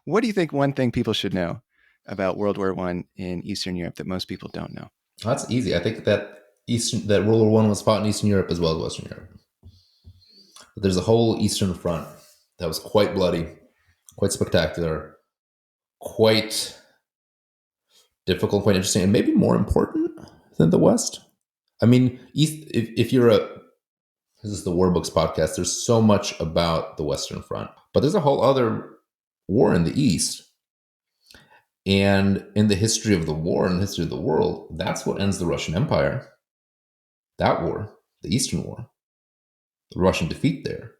What do you think one thing people should know about World War One in Eastern Europe that most people don't know? That's easy. I think that World War One was fought in Eastern Europe as well as Western Europe. But there's a whole Eastern Front that was quite bloody, quite spectacular, quite difficult, quite interesting, and maybe more important than the West. I mean, if you're this is the War Books podcast, there's so much about the Western Front, but there's a whole other war in the East. And in the history of the war and the history of the world, that's what ends the Russian Empire. That war, the Eastern War, the Russian defeat there.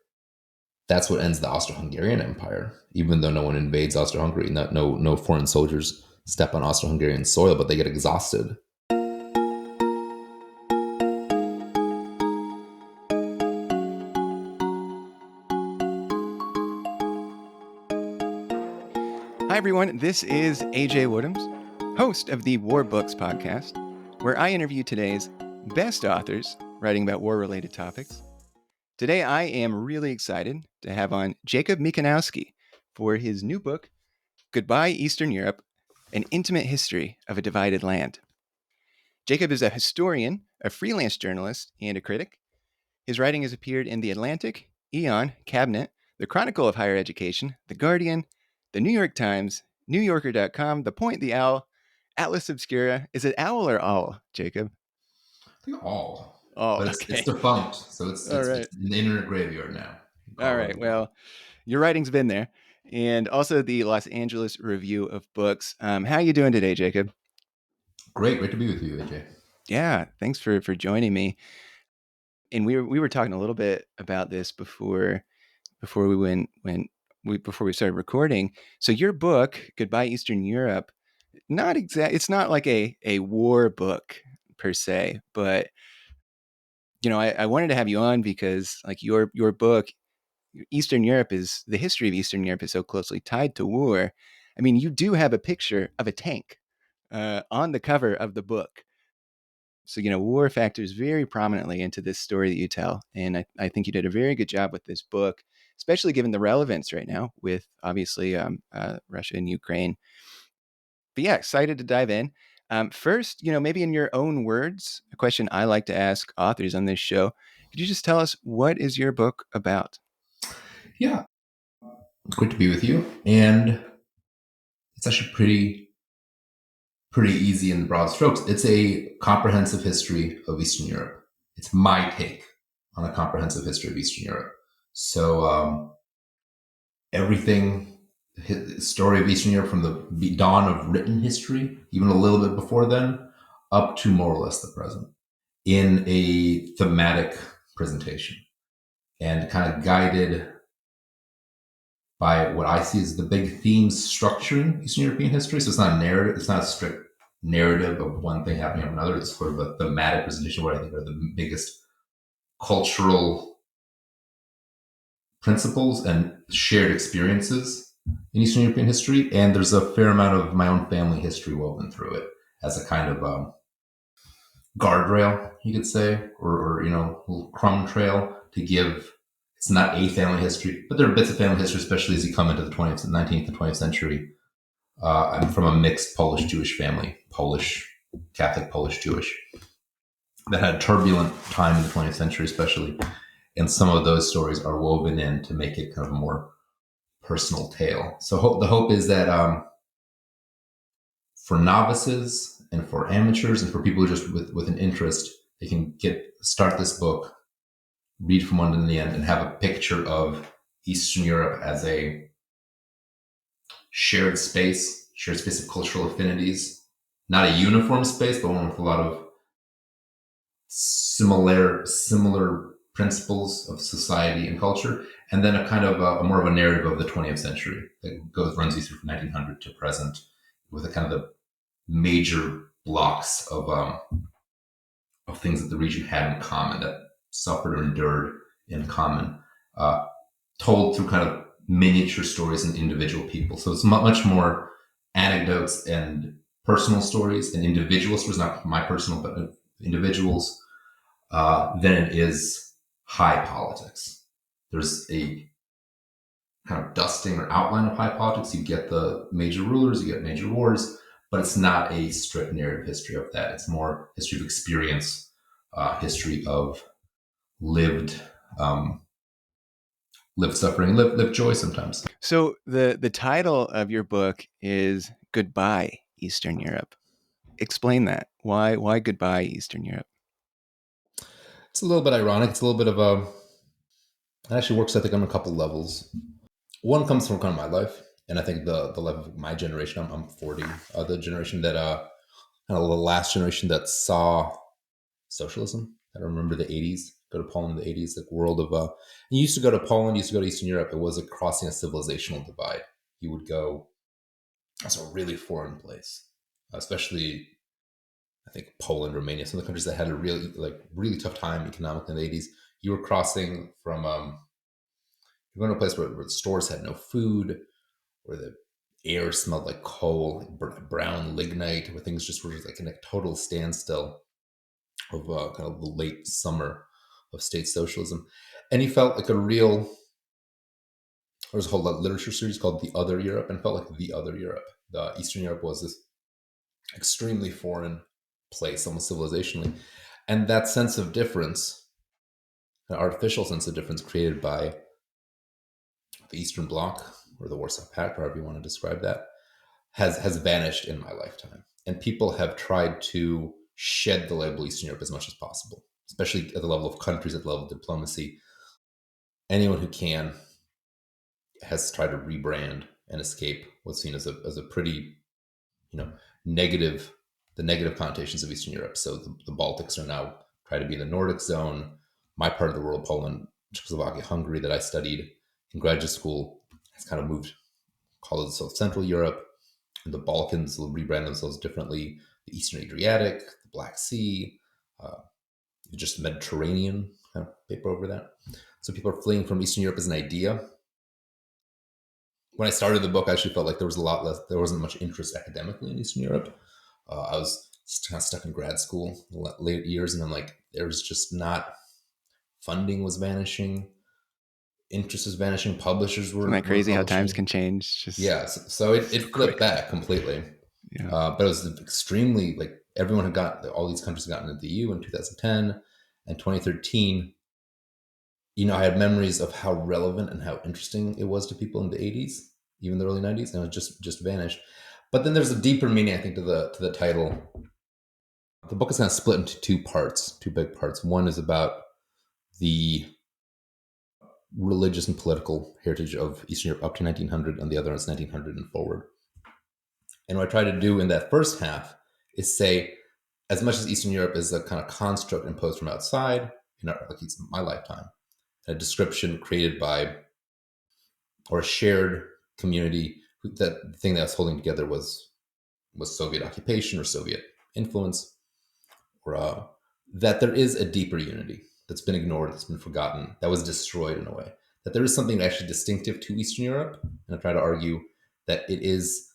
That's what ends the Austro-Hungarian Empire, even though no one invades Austro-Hungary. No foreign soldiers step on Austro-Hungarian soil, but they get exhausted. Hi, everyone. This is AJ Woodhams, host of the War Books podcast, where I interview today's best authors writing about war-related topics. Today, I am really excited to have on Jacob Mikanowski for his new book, Goodbye Eastern Europe, An Intimate History of a Divided Land. Jacob is a historian, a freelance journalist, and a critic. His writing has appeared in The Atlantic, Aeon, Cabinet, The Chronicle of Higher Education, The Guardian, The New York Times, NewYorker.com, The Point, The Owl, Atlas Obscura. Is it owl or owl, Jacob? I think all. Oh, But okay. it's defunct, so it's All right. it's in the internet graveyard now. All right. Well, your writing's been there. And also the Los Angeles Review of Books. How are you doing today, Jacob? Great to be with you, AJ. Yeah, thanks for joining me. And we were talking a little bit about this before we started recording. So your book, Goodbye Eastern Europe, it's not like a war book per se, but I wanted to have you on because like your book, the history of Eastern Europe is so closely tied to war. I mean, you do have a picture of a tank on the cover of the book. So, war factors very prominently into this story that you tell. And I think you did a very good job with this book, especially given the relevance right now with obviously Russia and Ukraine. But yeah, excited to dive in. First, maybe in your own words, a question I like to ask authors on this show. Could you just tell us, what is your book about? Yeah, great to be with you. And it's actually pretty easy in broad strokes. It's a comprehensive history of Eastern Europe. It's my take on a comprehensive history of Eastern Europe. So everything, the story of Eastern Europe from the dawn of written history, even a little bit before then, up to more or less the present, in a thematic presentation, and kind of guided by what I see as the big themes structuring Eastern European history. So it's not a narrative, it's not a strict narrative of one thing happening of another. It's sort of a thematic presentation, what I think are the biggest cultural principles and shared experiences in Eastern European history. And there's a fair amount of my own family history woven through it as a kind of guardrail, you could say, or little crumb trail to give. It's not a family history, but there are bits of family history, especially as you come into the 19th and 20th century. I'm from a mixed Polish-Jewish family, Polish, Catholic, Polish-Jewish, that had a turbulent time in the 20th century, especially. And some of those stories are woven in to make it kind of a more personal tale. So the hope is that for novices and for amateurs and for people who just with an interest, they can start this book, read from one to the end, and have a picture of Eastern Europe as a shared space of cultural affinities, not a uniform space, but one with a lot of similar principles of society and culture, and then a kind of a more of a narrative of the 20th century that runs you through from 1900 to present, with a kind of the major blocks of things that the region had in common, that suffered or endured in common, told through kind of miniature stories and individual people. So it's much more anecdotes and personal stories and individual stories, not my personal, but individuals, than it is high politics. There's a kind of dusting or outline of high politics. You get the major rulers, you get major wars, but it's not a strict narrative history of that. It's more history of experience, history of lived um, lived suffering, lived joy sometimes. So the title of your book is Goodbye Eastern Europe. Explain that. Why Goodbye Eastern Europe? It's a little bit ironic. It's a little bit of a it actually works, I think, on a couple levels. One comes from kind of my life, and I think the level of my generation. I'm 40, the generation that kind of the last generation that saw socialism. I remember the 80s. Go to Poland in the 80s, like world of you used to go to Poland, you used to go to Eastern Europe. It was like crossing a civilizational divide. You would go, that's a really foreign place, especially I think Poland, Romania, some of the countries that had a really tough time economically in the 80s. You were crossing from you're going to a place where the stores had no food, where the air smelled like coal, brown lignite, where things just were just like in a total standstill of kind of the late summer of state socialism. And he felt like a real, there's a whole literature series called The Other Europe, and felt like the other Europe. The Eastern Europe was this extremely foreign place, almost civilizationally. And that sense of difference, an artificial sense of difference created by the Eastern Bloc or the Warsaw Pact, however you want to describe that, has vanished in my lifetime. And people have tried to shed the label Eastern Europe as much as possible, especially at the level of countries, at the level of diplomacy. Anyone who can has tried to rebrand and escape what's seen as a pretty, you know, negative, the negative connotations of Eastern Europe. So the Baltics are now trying to be in the Nordic zone. My part of the world, Poland, Czechoslovakia, Hungary, that I studied in graduate school, has kind of moved, call it South Central Europe. And the Balkans will rebrand themselves differently. The Eastern Adriatic, the Black Sea, uh, just the Mediterranean kind of paper over that. So people are fleeing from Eastern Europe as an idea. When I started the book, I actually felt like there was a lot less, there wasn't much interest academically in Eastern Europe. I was kind of stuck in grad school late years, and I'm like, there was just not, funding was vanishing, interest was vanishing, publishers Isn't that weren't crazy how times publishing. can change just Yeah, so it so flipped quick? back completely. Yeah. But it was extremely, like, everyone had got, all these countries had gotten into the EU in 2010 and 2013. I had memories of how relevant and how interesting it was to people in the 80s, even the early 90s, and it just vanished. But then there's a deeper meaning, I think, to the title. The book is kind of split into two parts, two big parts. One is about the religious and political heritage of Eastern Europe up to 1900, and the other is 1900 and forward. And what I try to do in that first half is say, as much as Eastern Europe is a kind of construct imposed from outside, like it's my lifetime, a description created by or a shared community, that the thing that was holding together was Soviet occupation or Soviet influence, or that there is a deeper unity that's been ignored, that's been forgotten, that was destroyed in a way. That there is something actually distinctive to Eastern Europe, and I try to argue that it is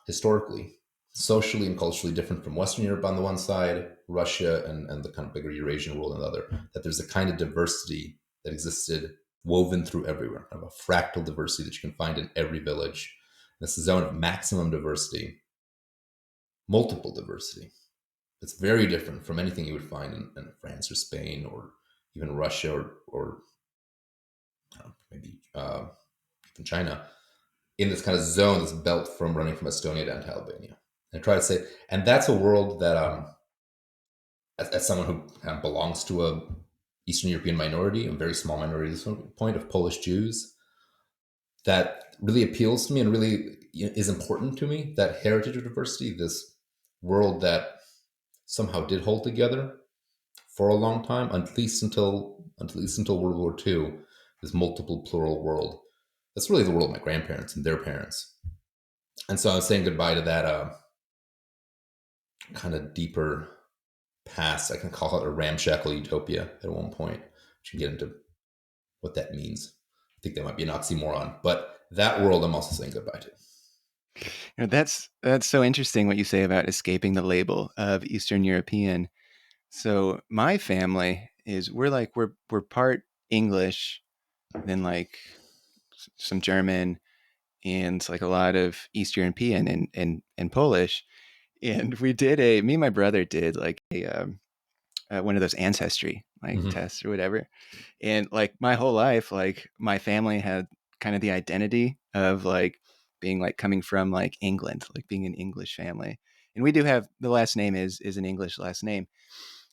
historically, socially, and culturally different from Western Europe on the one side, Russia and the kind of bigger Eurasian world on the other. That there's a kind of diversity that existed woven through everywhere, kind of a fractal diversity that you can find in every village. This is a zone of maximum diversity, multiple diversity. It's very different from anything you would find in France or Spain or even Russia or maybe even China, in this kind of zone, this belt from running from Estonia down to Albania. And I try to say, and that's a world that, as someone who kind of belongs to a Eastern European minority, a very small minority at this point of Polish Jews, that really appeals to me and really is important to me. That heritage of diversity, this world that somehow did hold together for a long time, at least until World War II, this multiple plural world. That's really the world of my grandparents and their parents. And so I was saying goodbye to that kind of deeper past. I can call it a ramshackle utopia at one point. We can get into what that means. I think that might be an oxymoron, but that world I'm also saying goodbye to. That's so interesting what you say about escaping the label of Eastern European. So my family is we're part English, then like some German, and like a lot of East European and Polish. And we did me and my brother did like one of those ancestry like Hmm. tests or whatever. And like my whole life, like my family had kind of the identity of like being like coming from like England, like being an English family. And we do have the last name is an English last name.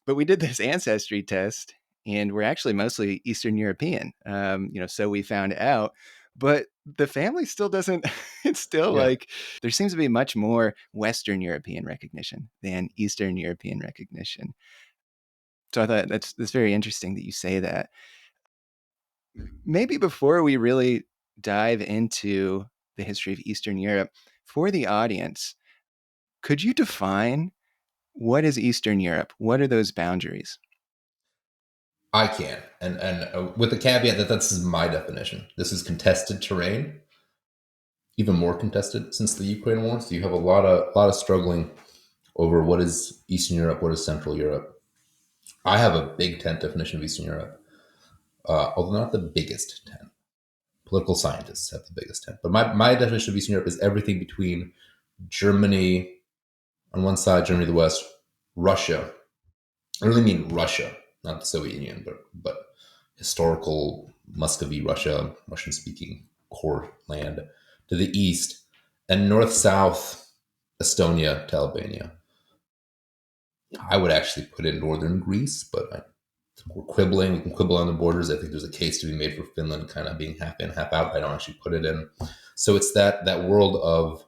But we did this ancestry test, and we're actually mostly Eastern European. So we found out, but the family still doesn't. It's still Yeah. like there seems to be much more Western European recognition than Eastern European recognition. So I thought that's very interesting that you say that. Maybe before we really dive into the history of Eastern Europe, for the audience, could you define what is Eastern Europe? What are those boundaries? I can, and with the caveat that that's my definition. This is contested terrain, even more contested since the Ukraine war. So you have a lot of struggling over what is Eastern Europe, what is Central Europe. I have a big tent definition of Eastern Europe, although not the biggest tent. Political scientists have the biggest tent, but my definition of Eastern Europe is everything between Germany on one side, Germany to the west, Russia. I really mean Russia, not the Soviet Union, but historical Muscovy, Russia, Russian speaking core land to the east, and north south Estonia to Albania. I would actually put in northern Greece, but we're quibbling. We can quibble on the borders. I think there's a case to be made for Finland kind of being half in, half out. I don't actually put it in. So it's that world of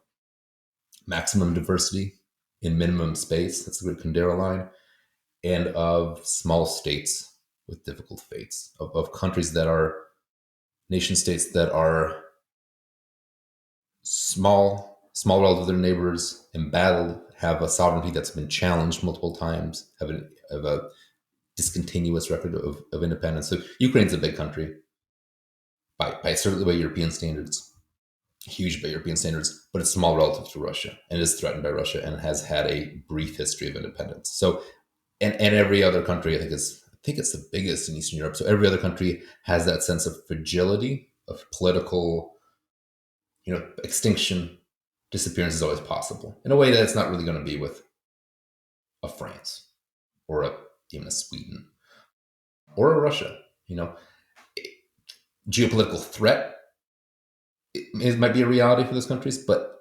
maximum diversity in minimum space. That's the great Kundera line, and of small states with difficult fates, of countries that are nation states that are small relative to their neighbors, embattled, have a sovereignty that's been challenged multiple times, have a discontinuous record of independence. So Ukraine's a big country certainly by European standards, huge by European standards, but it's small relative to Russia and is threatened by Russia and has had a brief history of independence. So and every other country I think it's the biggest in Eastern Europe. So every other country has that sense of fragility, of political, extinction, disappearance is always possible in a way that it's not really going to be with a France or even a Sweden or a Russia. You know, Geopolitical threat it might be a reality for those countries, but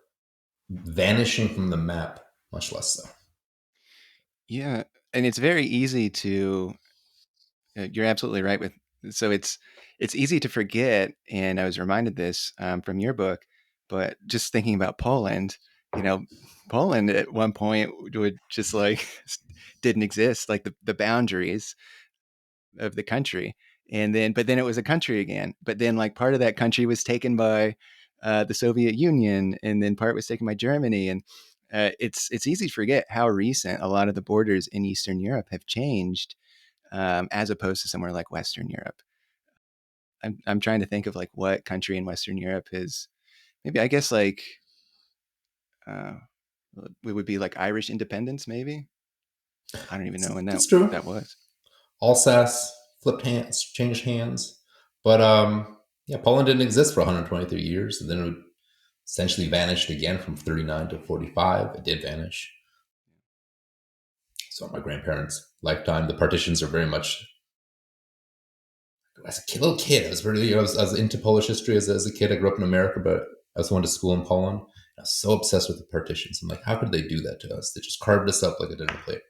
vanishing from the map, much less so. Yeah, and it's very easy to. You're absolutely right with. So it's easy to forget, and I was reminded this from your book, but just thinking about Poland, you know, Poland at one point would just like didn't exist, like the boundaries of the country, and then but then it was a country again, but then like part of that country was taken by the Soviet Union, and then part was taken by Germany, and it's easy to forget how recent a lot of the borders in Eastern Europe have changed, as opposed to somewhere like Western Europe. I'm trying to think of like what country in Western Europe is maybe I guess like uh, it would be like Irish independence maybe. I don't even know when that That's true. that was. Alsace flipped hands, changed hands, but yeah, Poland didn't exist for 123 years, and then it essentially vanished again from 39 to 45. It did vanish. So my grandparents' lifetime, the partitions are very much. As little kid, I was into Polish history as a kid. I grew up in America, but I was going to school in Poland. I was so obsessed with the partitions. I'm like, how could they do that to us? They just carved us up like a dinner plate.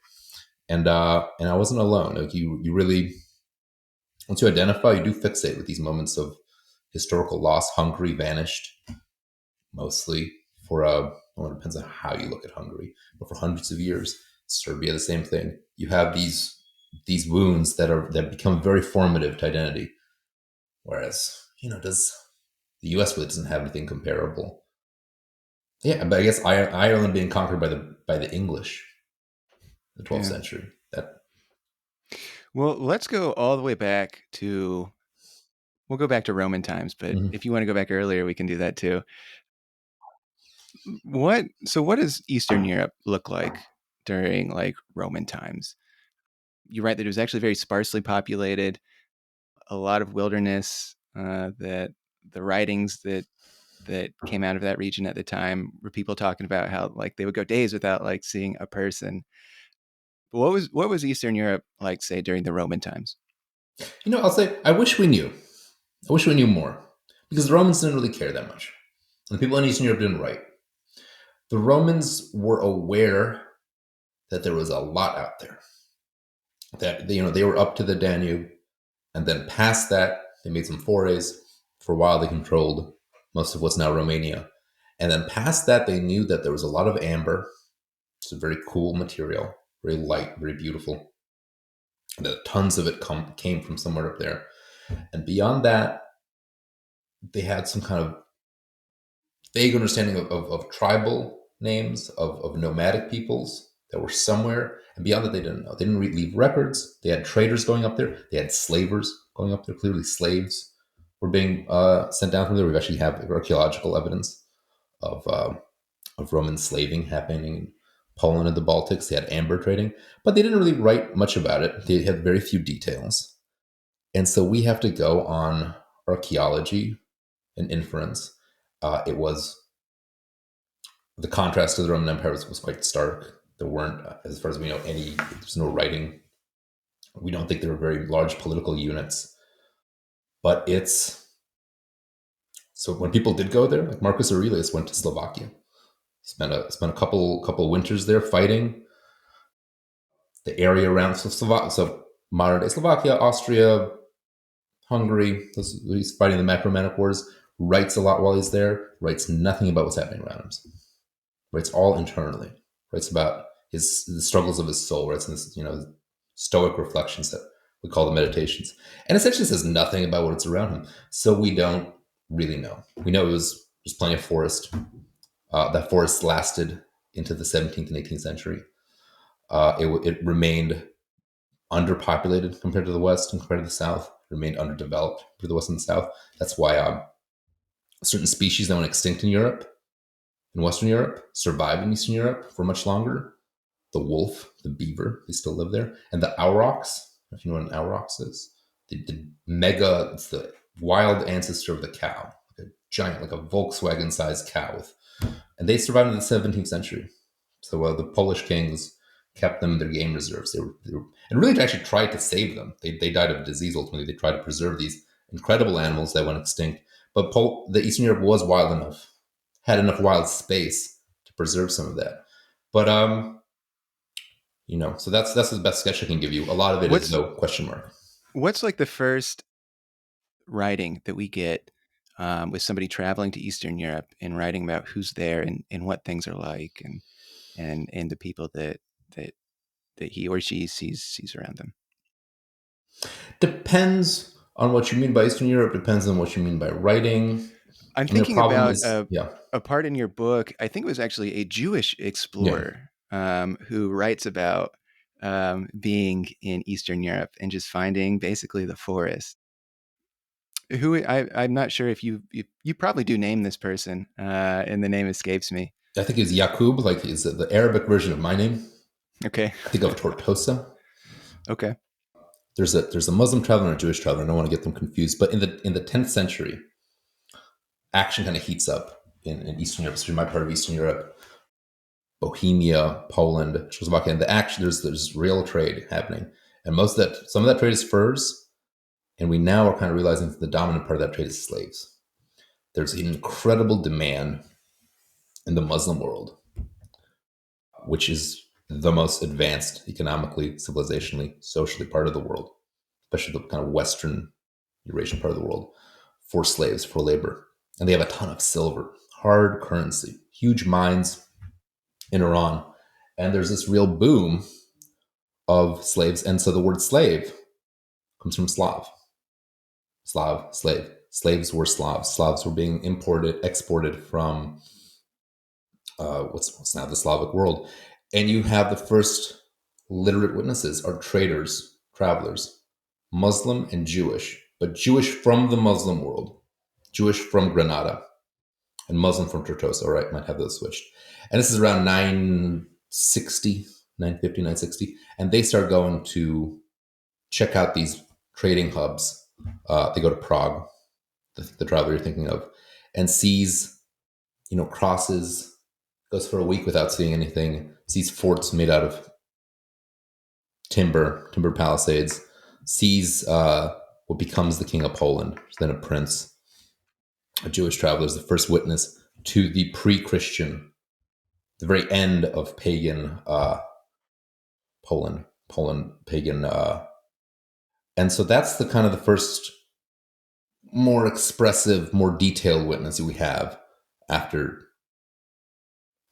And I wasn't alone. Like you really, once you identify, you do fixate with these moments of historical loss. Hungary vanished mostly for well, it depends on how you look at Hungary, but for hundreds of years. Serbia, the same thing. You have these wounds that become very formative to identity. Whereas, does the U.S. really doesn't have anything comparable? Yeah, but I guess Ireland being conquered by the English, in the 12th Yeah. century. That Well, let's go all the way back to. We'll go back to Roman times, but mhm. if you want to go back earlier, we can do that too. What does Eastern Europe look like during like Roman times? You're right that it was actually very sparsely populated, a lot of wilderness that the writings that came out of that region at the time were people talking about how like they would go days without like seeing a person. But what was Eastern Europe like, say, during the Roman times? I'll say I wish we knew. I wish we knew more because the Romans didn't really care that much. And the people in Eastern Europe didn't write. The Romans were aware that there was a lot out there. That they were up to the Danube, and then past that they made some forays. For a while, they controlled most of what's now Romania, and then past that, they knew that there was a lot of amber. It's a very cool material, very light, very beautiful. And that tons of it came from somewhere up there. And beyond that, they had some kind of vague understanding of tribal names, of nomadic peoples that were somewhere. And beyond that, they didn't know. They didn't leave records. They had traders going up there. They had slavers going up there. Clearly, slaves were being sent down from there. We actually have archaeological evidence of Roman slaving happening in Poland and the Baltics. They had amber trading, but they didn't really write much about it. They had very few details. And so we have to go on archaeology and inference. It was the contrast to the Roman Empire was quite stark. There weren't, as far as we know, there's no writing. We don't think there were very large political units. But so when people did go there, like Marcus Aurelius went to Slovakia, spent a couple winters there fighting the area around so modern day Slovakia, Austria, Hungary. He's fighting the Macromantic Wars. Writes a lot while he's there. Writes nothing about what's happening around him. Writes all internally. Writes about the struggles of his soul. Writes in this stoic reflections that we call the meditations, and essentially says nothing about what's around him. So we don't really know. We know there's plenty of forest. That forest lasted into the 17th and 18th century. It remained underpopulated compared to the West and compared to the South. It remained underdeveloped for the West and the South. That's why certain species that went extinct in Europe, in Western Europe, survived in Eastern Europe for much longer. The wolf, the beaver, they still live there. And the aurochs, if you know what an aurochs is, it's the wild ancestor of the cow, like a giant, like a Volkswagen-sized cow. And they survived in the 17th century. So the Polish kings kept them in their game reserves. And really actually tried to save them. They died of disease ultimately. They tried to preserve these incredible animals that went extinct. But the Eastern Europe was wild enough, had enough wild space to preserve some of that. But so that's the best sketch I can give you. A lot of it is What's no question mark. what's like the first writing that we get with somebody traveling to Eastern Europe and writing about who's there and what things are like and the people that that he or she sees around them. Depends on what you mean by Eastern Europe. Depends on what you mean by writing. I'm And the thinking problem about is, yeah, a part in your book. I think it was actually a Jewish yeah. explorer who writes about being in Eastern Europe and just finding basically the forest. I'm not sure if you probably do name this person, and the name escapes me. I think it's Yaqub, like is the Arabic version of my name. Okay, I think of Tortosa. okay, There's a Muslim traveler and a Jewish traveler. I don't want to get them confused. But in the 10th century, action kind of heats up in Eastern Europe, especially my part of Eastern Europe, Bohemia, Poland, Czechoslovakia, and there's real trade happening, and some of that trade is furs, and we now are kind of realizing that the dominant part of that trade is slaves. There's an incredible demand in the Muslim world, which is the most advanced economically, civilizationally, socially part of the world, especially the kind of Western Eurasian part of the world, for slaves, for labor. And they have a ton of silver, hard currency, huge mines in Iran. And there's this real boom of slaves. And so the word slave comes from Slav. Slav, slave. Slaves were Slavs. Slavs were being exported from what's now the Slavic world. And you have the first literate witnesses are traders, travelers, Muslim and Jewish, but Jewish from the Muslim world, Jewish from Granada, and Muslim from Tortosa. All right, might have those switched. And this is around 960, 950, 960. And they start going to check out these trading hubs. They go to Prague. the traveler you're thinking of, and sees, crosses, goes for a week without seeing anything, sees forts made out of timber palisades, sees what becomes the king of Poland, then a prince. A Jewish traveler is the first witness to the pre-Christian, the very end of pagan Poland pagan, and so that's the kind of the first more expressive, more detailed witness we have after.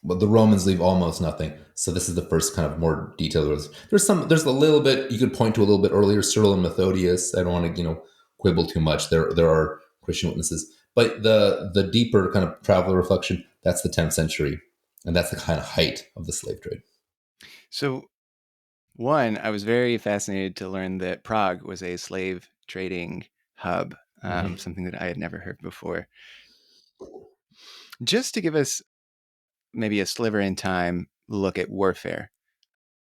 But the Romans leave almost nothing. So this is the first kind of more detailed. There's a little bit you could point to a little bit earlier, Cyril and Methodius. I don't want to quibble too much. There are Christian witnesses, but the deeper kind of traveler reflection, that's the 10th century, and that's the kind of height of the slave trade. So, one, I was very fascinated to learn that Prague was a slave trading hub, Mm-hmm. something that I had never heard before. Just to give us maybe a sliver in time look at warfare.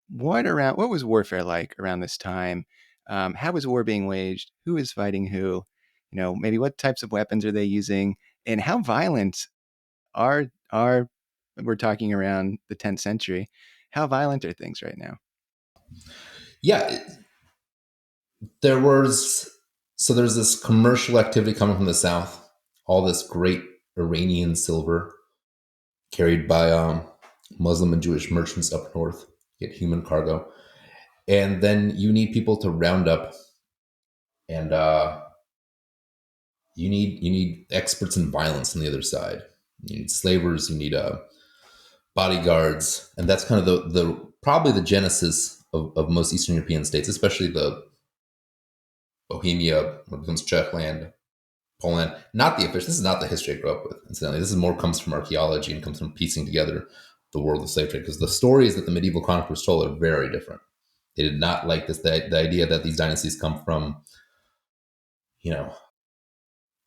What was warfare like around this time? How was war being waged? Who is fighting who? Maybe what types of weapons are they using, and how violent are we're talking around the 10th century? How violent are things right now? Yeah, there was there's this commercial activity coming from the south, all this great Iranian silver carried by Muslim and Jewish merchants up north, get human cargo, and then you need people to round up, and you need experts in violence on the other side. You need slavers, you need bodyguards, and that's kind of the probably the genesis of most Eastern European states, especially the Bohemia, what becomes Czechland, Poland. Not the official. This is not the history I grew up with. Incidentally, this is more comes from archaeology and comes from piecing together the world of slave trade, because the stories that the medieval chroniclers told are very different. They did not like this. The idea that these dynasties come from, you know,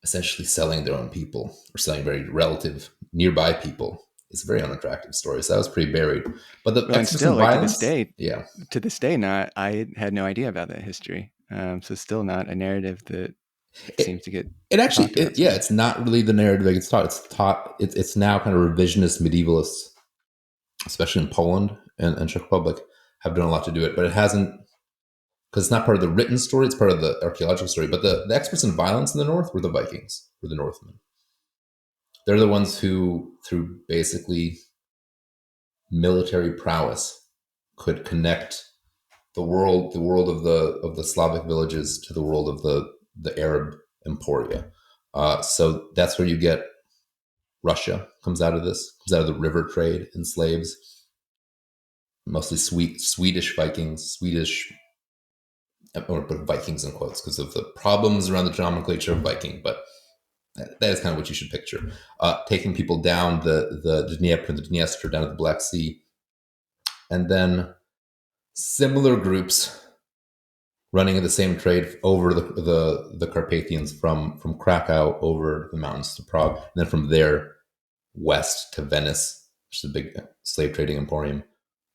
essentially selling their own people or selling very relative nearby people is a very unattractive story. So that was pretty buried. But the Well, and experts still, in like violence, yeah, to this day, not I had no idea about that history. So still not a narrative that seems it, to get it actually, talked about so yeah, much. it's not really the narrative that gets taught. It's taught. It's now kind of revisionist medievalists, especially in Poland and Czech Republic, have done a lot to do it, but it hasn't, because it's not part of the written story. It's part of the archaeological story. But the experts in violence in the north were the Vikings, were the Northmen. They're the ones who, through basically military prowess, could connect the world of the Slavic villages to the world of the Arab Emporia. So that's where you get Russia comes out of this, comes out of the river trade in slaves, mostly Swedish Vikings, Swedish, or put Vikings in quotes because of the problems around the nomenclature of Viking, but that is kind of what you should picture. Taking people down the Dnieper and the Dniester, down to the Black Sea, and then similar groups running in the same trade over the Carpathians from Krakow over the mountains to Prague, and then from there west to Venice, which is a big slave trading emporium,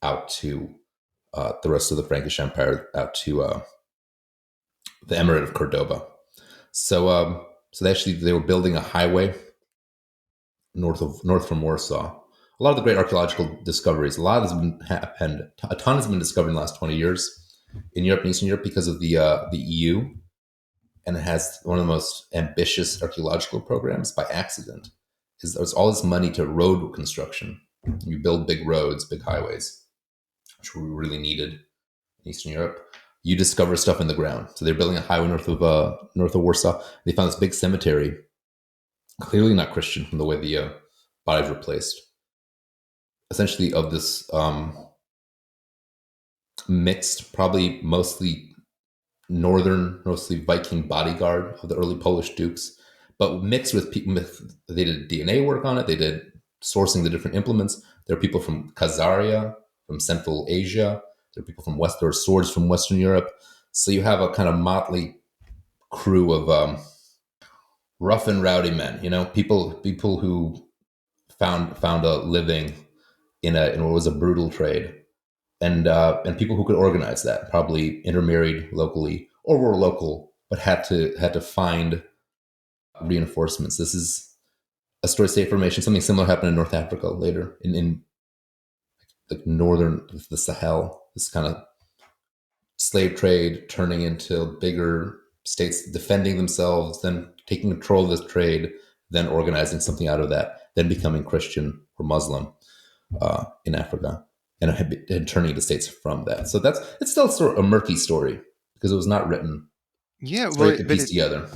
out to the rest of the Frankish Empire, out to the Emirate of Cordoba. So they were building a highway north from Warsaw. A lot of the great archaeological discoveries, a lot has been happened. A ton has been discovered in the last 20 years in Europe and Eastern Europe because of the EU, and it has one of the most ambitious archaeological programs by accident. Is there's all this money to road construction. You build big roads, big highways, which we really needed in Eastern Europe. You discover stuff in the ground. So they're building a highway north of Warsaw. They found this big cemetery, clearly not Christian from the way the bodies were placed. Essentially, of this mixed, probably mostly mostly Viking bodyguard of the early Polish dukes, but mixed with people. They did DNA work on it. They did sourcing the different implements. There are people from Khazaria, from Central Asia. There are people from West. There are swords from Western Europe. So you have a kind of motley crew of rough and rowdy men. People who found a living in what was a brutal trade, and people who could organize that, probably intermarried locally or were local, but had to find reinforcements. This is a story state formation. Something similar happened in North Africa later, in like northern the Sahel. This kind of slave trade turning into bigger states defending themselves, then taking control of this trade, then organizing something out of that, then becoming Christian or Muslim in Africa, and turning to states from that. So it's still sort of a murky story because it was not written. Yeah, It's well, very pieced together.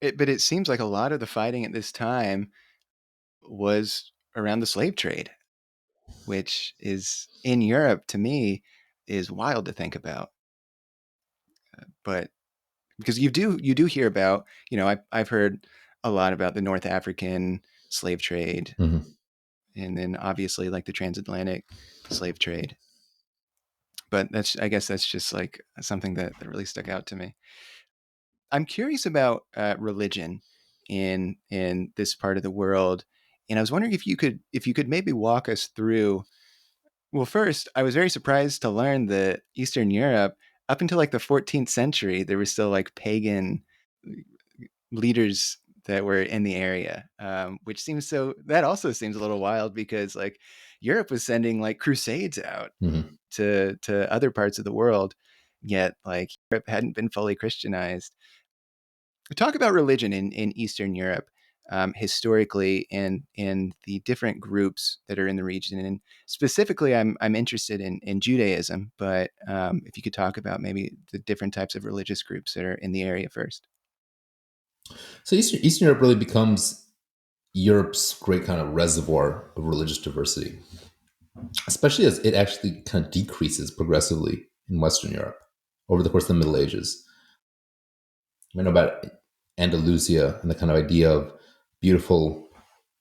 but it seems like a lot of the fighting at this time was around the slave trade, which is in Europe to me is wild to think about. But because you do hear about, I've heard a lot about the North African slave trade, Mm-hmm. and then obviously like the transatlantic slave trade. But I guess that's just like something that really stuck out to me. I'm curious about religion in this part of the world, and I was wondering if you could maybe walk us through. Well, first, I was very surprised to learn that Eastern Europe, up until like the 14th century, there were still like pagan leaders that were in the area, which seems so. That also seems a little wild because like Europe was sending like crusades out Mm-hmm. to other parts of the world, yet like Europe hadn't been fully Christianized. Talk about religion in Eastern Europe, historically, and the different groups that are in the region. And specifically, I'm interested in Judaism, but if you could talk about maybe the different types of religious groups that are in the area first. So Eastern Europe really becomes Europe's great kind of reservoir of religious diversity, especially as it actually kind of decreases progressively in Western Europe over the course of the Middle Ages. We know about Andalusia and the kind of idea of beautiful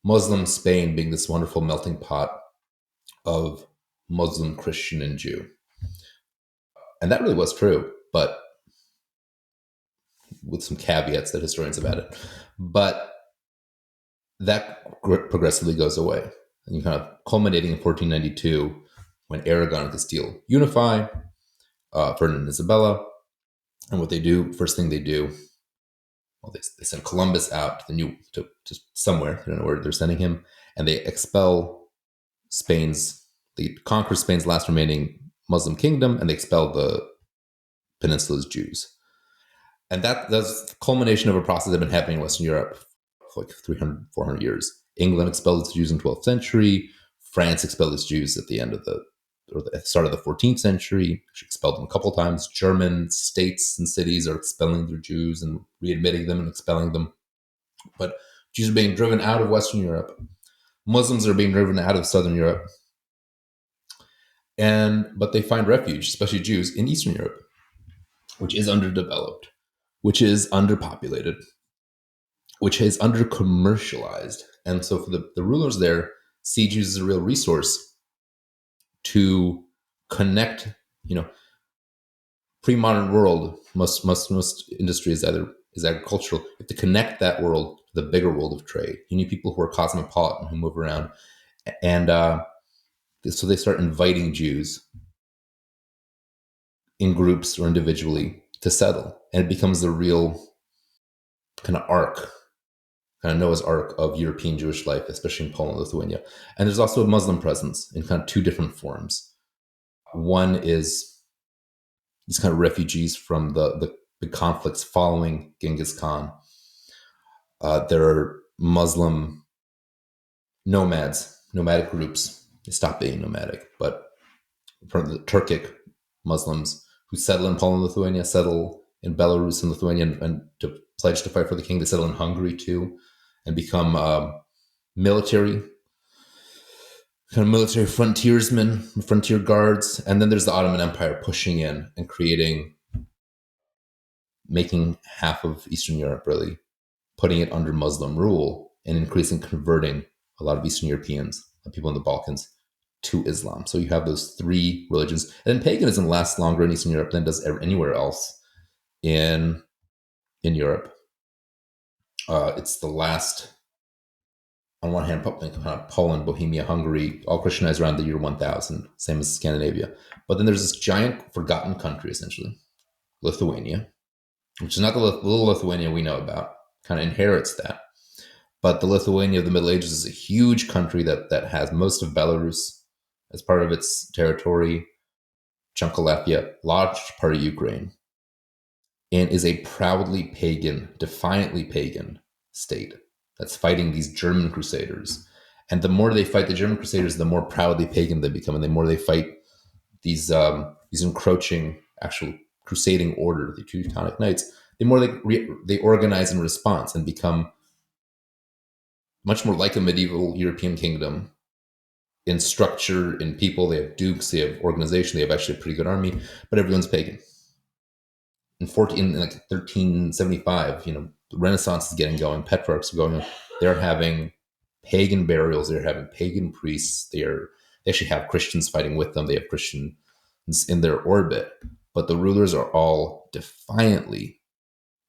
Muslim Spain being this wonderful melting pot of Muslim, Christian, and Jew. And that really was true, but with some caveats that historians have added. But that progressively goes away. And you kind of culminating in 1492 when Aragon and Castile unify, Ferdinand and Isabella. And what they do, first thing they do, well, they send Columbus out to somewhere. I don't know where they're sending him, and they expel they conquer Spain's last remaining Muslim kingdom, and they expel the peninsula's Jews. And that's the culmination of a process that had been happening in Western Europe for like 300, 400 years. England expelled its Jews in the 12th century. France expelled its Jews at the start of the 14th century. She expelled them a couple of times. German states and cities are expelling their Jews and readmitting them and expelling them. But Jews are being driven out of Western Europe. Muslims are being driven out of Southern Europe. But they find refuge, especially Jews, in Eastern Europe, which is underdeveloped, which is underpopulated, which is under commercialized. And so for the rulers there see Jews as a real resource to connect, pre-modern world, most industry is agricultural. You have to connect that world to the bigger world of trade. You need people who are cosmopolitan, who move around. And so they start inviting Jews in groups or individually to settle. And it becomes the real kind of Noah's Ark of European Jewish life, especially in Poland and Lithuania. And there's also a Muslim presence in kind of two different forms. One is these kind of refugees from the conflicts following Genghis Khan. There are Muslim nomadic groups. They stopped being nomadic, but from the Turkic Muslims who settle in Poland, Lithuania, settle in Belarus and Lithuania, and to pledge to fight for the king. They settle in Hungary too, and become military frontiersmen, frontier guards. And then there's the Ottoman Empire pushing in and making half of Eastern Europe, really putting it under Muslim rule and converting a lot of Eastern Europeans, people in the Balkans, to Islam. So you have those three religions. And then paganism lasts longer in Eastern Europe than it does anywhere else in Europe. It's the last, on one hand, Poland, Bohemia, Hungary, all Christianized around the year 1000, same as Scandinavia. But then there's this giant forgotten country, essentially, Lithuania, which is not the little Lithuania we know about. kind of inherits that. But the Lithuania of the Middle Ages is a huge country that has most of Belarus as part of its territory, chunk of Latvia, large part of Ukraine, and is a proudly pagan, defiantly pagan state that's fighting these German crusaders. And the more they fight the German crusaders, the more proudly pagan they become, and the more they fight these encroaching actual crusading order, the Teutonic Knights, the more they organize in response and become much more like a medieval European kingdom in structure, in people. They have dukes, they have organization, they have actually a pretty good army, but everyone's pagan. In like 1375, the Renaissance is getting going, Petrarchs are going on. They're having pagan burials, they're having pagan priests, they actually have Christians fighting with them, they have Christians in their orbit, but the rulers are all defiantly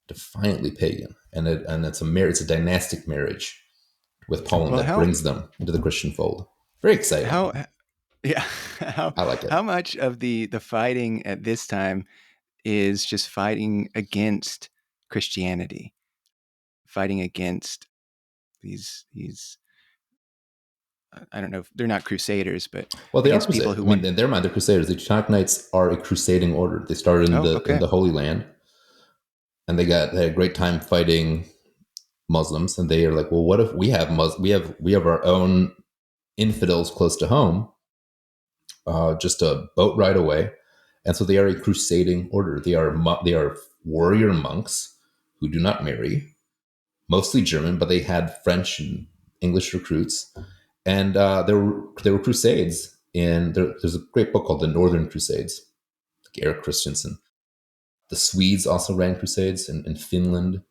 pagan, and it's a dynastic marriage with Poland Well, that brings them into the Christian fold. Very exciting. how yeah how I like it. how much of the fighting at this time is just fighting against Christianity, fighting against these I don't know if they're not crusaders, but Well, they are against people crusaders. who I mean, want. in their mind, they're crusaders. The Teutonic Knights are a crusading order. They started in Oh, the okay. Holy Land, and they had a great time fighting Muslims. And they are like, well, what if we have our own infidels close to home, just a boat ride away. And so they are a crusading order. They are warrior monks who do not marry, mostly German, but they had French and English recruits, and there were crusades. And there's a great book called The Northern Crusades, like Eric Christensen. The Swedes also ran crusades in Finland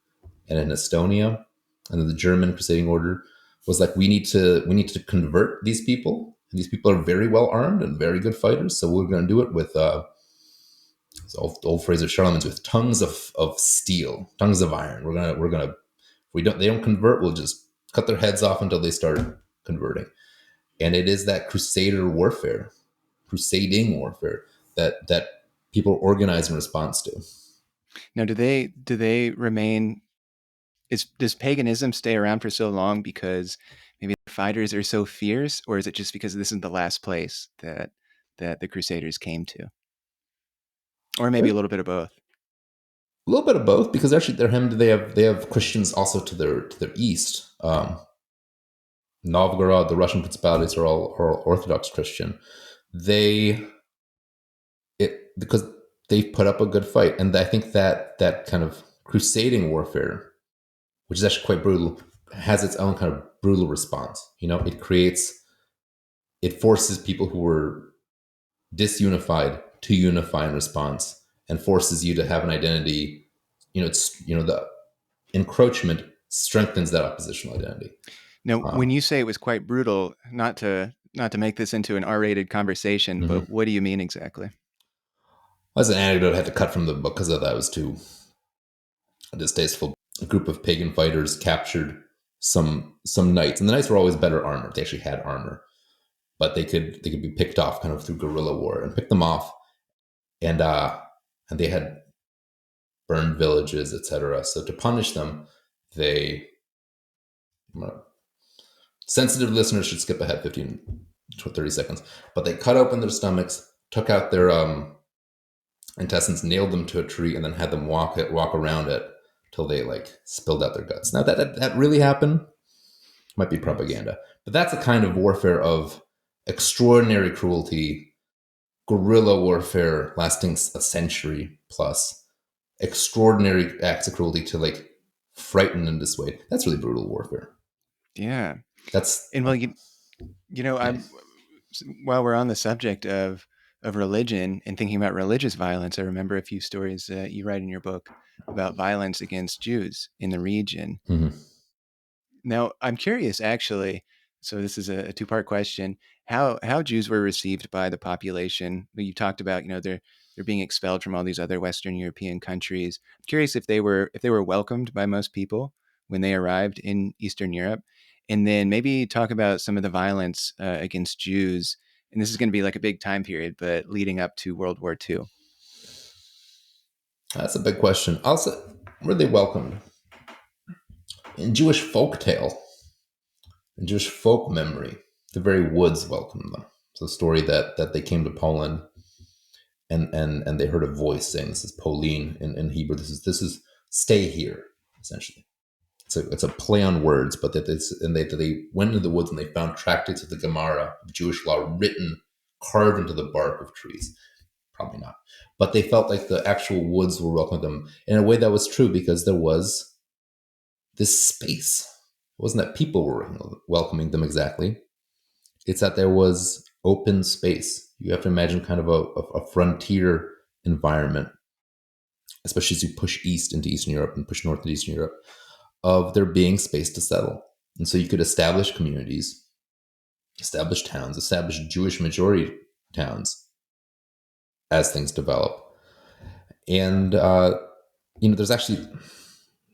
and in Estonia, and then the German crusading order was like, we need to convert these people. And these people are very well armed and very good fighters, so we're going to do it with it's old phrase of Charlemagne's, with tongues of steel, tongues of iron. We're gonna if they don't convert, we'll just cut their heads off until they start converting. And it is that crusading warfare that people organize in response to. Now, do they remain? Does paganism stay around for so long because maybe the fighters are so fierce, or is it just because this is the last place that the Crusaders came to, or maybe a little bit of both? A little bit of both, because actually they have Christians also to their east. Novgorod, the Russian principalities are all Orthodox Christian. They it because they put up a good fight, and I think that kind of crusading warfare, which is actually quite brutal, has its own kind of brutal response. It forces people who were disunified to unify in response, and forces you to have an identity. The encroachment strengthens that oppositional identity. Now, when Um, you say it was quite brutal, not to make this into an R-rated conversation, but mhm. what do you mean exactly? That's an anecdote I had to cut from the book because that was too distasteful. A group of pagan fighters captured some knights, and the knights were always better armored. They actually had armor, but they could be picked off kind of through guerrilla war, and pick them off, and they had burned villages, etc. So to punish them, they sensitive listeners should skip ahead 15 to 30 seconds. But they cut open their stomachs, took out their intestines, nailed them to a tree, and then had them walk around it till they like spilled out their guts. Now that really happened might be Yikes. propaganda, but that's a kind of warfare of extraordinary cruelty, guerrilla warfare lasting a century plus, extraordinary acts of cruelty to like frighten and dissuade. That's really brutal warfare. Yeah. That's And well, you know, yeah. I'm while we're on the subject of religion and thinking about religious violence, I remember a few stories you write in your book about violence against Jews in the region. Mhm. Now, I'm curious, actually. So this is a two-part question: how Jews were received by the population. You talked about, they're being expelled from all these other Western European countries. I'm curious if they were welcomed by most people when they arrived in Eastern Europe, and then maybe talk about some of the violence against Jews. And this is going to be like a big time period, but leading up to World War II. That's a big question. Also, were they welcomed? In Jewish folk tale, in Jewish folk memory, the very woods welcomed them. It's a story that they came to Poland and they heard a voice saying, "This is Pauline in Hebrew. This is stay here," essentially. It's a play on words, but they went into the woods and they found tractates of the Gemara of Jewish law written, carved into the bark of trees. Probably not, but they felt like the actual woods were welcoming them in a way that was true because there was this space. It wasn't that people were welcoming them exactly. It's that there was open space. You have to imagine kind of a frontier environment, especially as you push east into Eastern Europe and push north into Eastern Europe, of there being space to settle. And so you could establish communities, establish towns, establish Jewish majority towns as things develop. And, there's actually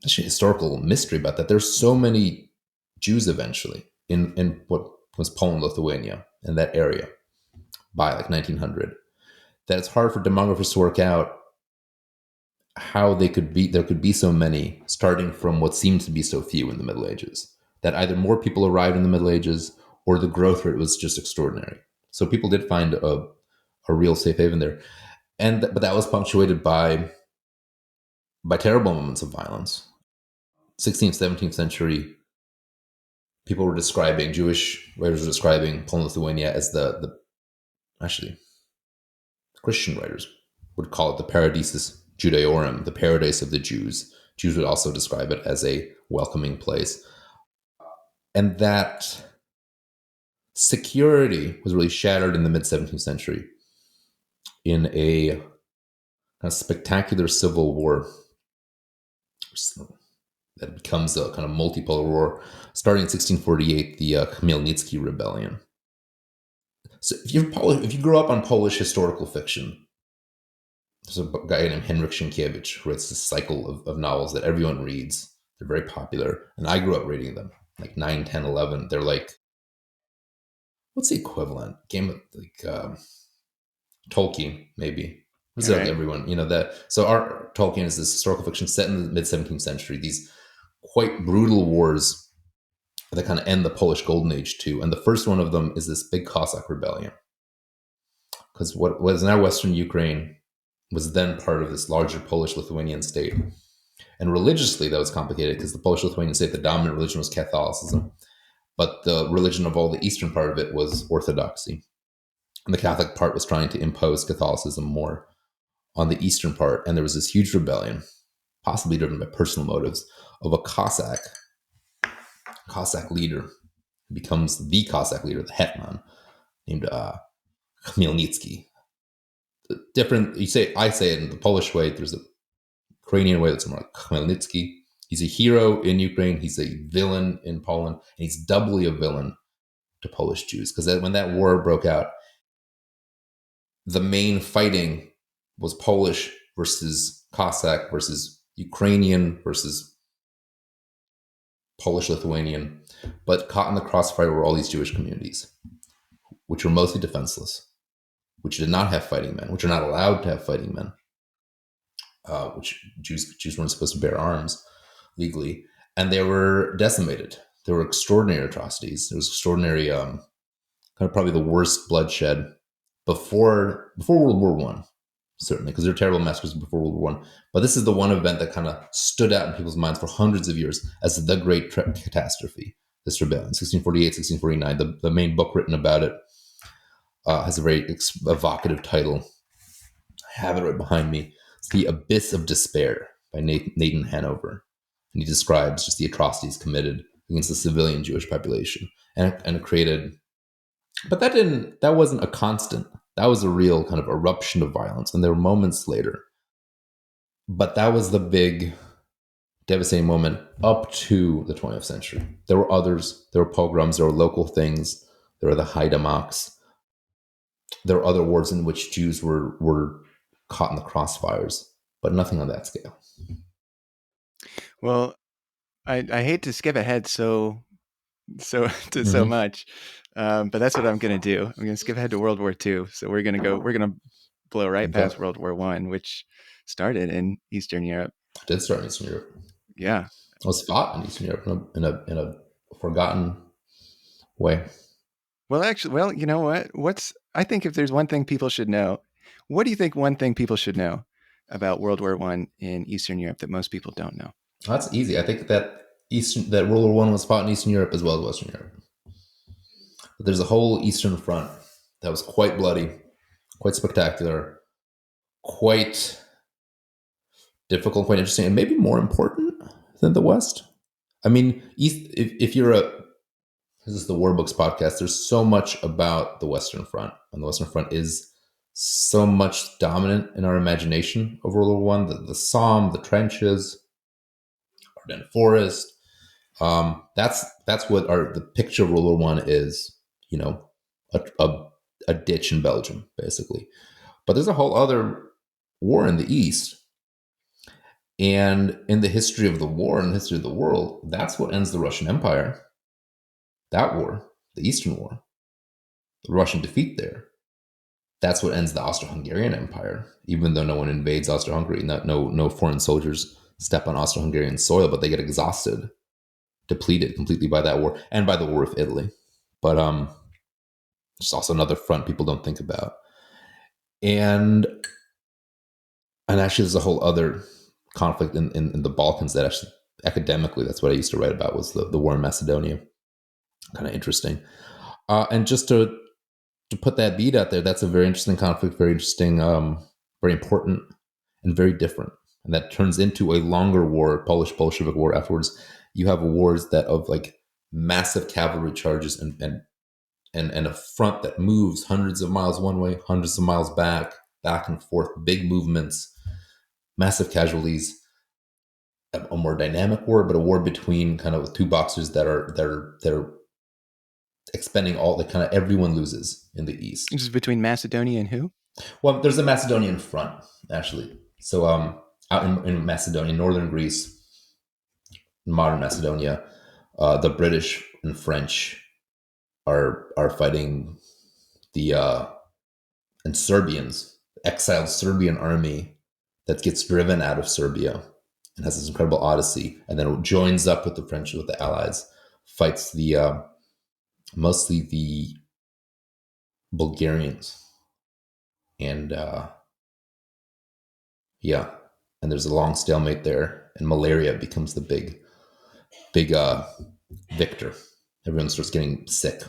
historical mystery about that. There's so many Jews eventually in what was Poland, Lithuania, in that area by like 1900, that it's hard for demographers to work out how there could be so many starting from what seemed to be so few in the Middle Ages. That either more people arrived in the Middle Ages or the growth rate was just extraordinary. So people did find a real safe haven there, but that was punctuated by terrible moments of violence. 16th, 17th century people were describing, Jewish writers were describing Poland, Lithuania as the actually Christian writers would call it the Paradisus Judaeorum, the paradise of the Jews. Jews would also describe it as a welcoming place. And that security was really shattered in the mid 17th century in a spectacular civil war that becomes a kind of multipolar war, starting in 1648, the Khmelnytsky Rebellion. So if you grew up on Polish historical fiction, there's a guy named Henryk Sienkiewicz who writes this cycle of novels that everyone reads. They're very popular. And I grew up reading them, like 9, 10, 11. They're like, what's the equivalent? Game of, like, Tolkien, maybe. What's All it like right. everyone? That. So our Tolkien is this historical fiction set in the mid 17th century. These quite brutal wars that kind of end the Polish Golden Age too. And the first one of them is this big Cossack rebellion. Because what was now Western Ukraine was then part of this larger Polish-Lithuanian state. And religiously, that was complicated because the Polish-Lithuanian state, the dominant religion was Catholicism, but the religion of all the eastern part of it was Orthodoxy. And the Catholic part was trying to impose Catholicism more on the eastern part. And there was this huge rebellion, possibly driven by personal motives, of a Cossack leader who becomes the Cossack leader, the hetman, named Khmelnytsky. Different, I say it in the Polish way. There's a Ukrainian way that's more like Khmelnytsky. He's a hero in Ukraine. He's a villain in Poland, and he's doubly a villain to Polish Jews because when that war broke out, the main fighting was Polish versus Cossack versus Ukrainian versus Polish Lithuanian. But caught in the crossfire were all these Jewish communities, which were mostly defenseless, which did not have fighting men, which are not allowed to have fighting men, which Jews weren't supposed to bear arms legally, and they were decimated. There were extraordinary atrocities. There was extraordinary, kind of probably the worst bloodshed before World War One, certainly, because there were terrible massacres before World War One. But this is the one event that kind of stood out in people's minds for hundreds of years as the Great Catastrophe. This rebellion, 1648, 1649. The main book written about it has a very evocative title. I have it right behind me. It's The Abyss of Despair by Nathan Hanover. And he describes just the atrocities committed against the civilian Jewish population. And it created, but that wasn't a constant. That was a real kind of eruption of violence. And there were moments later. But that was the big devastating moment up to the 20th century. There were others. There were pogroms. There were local things. There were the Haidamaks. There were other wars in which Jews were caught in the crossfires, but nothing on that scale. Well, I hate to skip ahead to so Mm-hmm. much, but that's what I'm going to do. I'm going to skip ahead to World War II. So we're going to blow right Okay. past World War One, which started in Eastern Europe. I did start in Eastern Europe. Yeah. was fought in Eastern Europe in a forgotten way. Well, actually, well, you know what? I think if there's one thing people should know, what do you think one thing people should know about World War One in Eastern Europe that most people don't know? That's easy. I think that World War One was fought in Eastern Europe as well as Western Europe. But there's a whole Eastern Front that was quite bloody, quite spectacular, quite difficult, quite interesting, and maybe more important than the West. I mean, if you're a this is the War Books podcast. There's so much about the Western Front, and the Western Front is so much dominant in our imagination of World War One. The Somme, the trenches, Ardennes Forest. That's what the picture of World War One is. You know, a ditch in Belgium, basically. But there's a whole other war in the East, and in the history of the war and the history of the world, that's what ends the Russian Empire. That war, the Eastern War, the Russian defeat there. That's what ends the Austro-Hungarian Empire. Even though no one invades Austro-Hungary, no foreign soldiers step on Austro-Hungarian soil, but they get exhausted, depleted completely by that war and by the War of Italy. But there's also another front people don't think about, and actually there's a whole other conflict in the Balkans that actually academically that's what I used to write about was the war in Macedonia. Kind of interesting. And just to put that beat out there, that's a very interesting conflict, very interesting, very important, and very different. And that turns into a longer war, Polish Bolshevik War. Afterwards, you have wars that of like massive cavalry charges and a front that moves hundreds of miles one way, hundreds of miles back and forth, big movements, massive casualties. A more dynamic war, but a war between kind of two boxers that are expending all the kind of everyone loses in the East. This is between Macedonia and who? Well, there's a Macedonian front actually. So out in Macedonia, northern Greece, modern Macedonia, the British and French are fighting the and Serbians, exiled Serbian army that gets driven out of Serbia and has this incredible odyssey, and then it joins up with the French with the Allies, fights the mostly the Bulgarians, and yeah, and there's a long stalemate there, and malaria becomes the big victor. Everyone starts getting sick,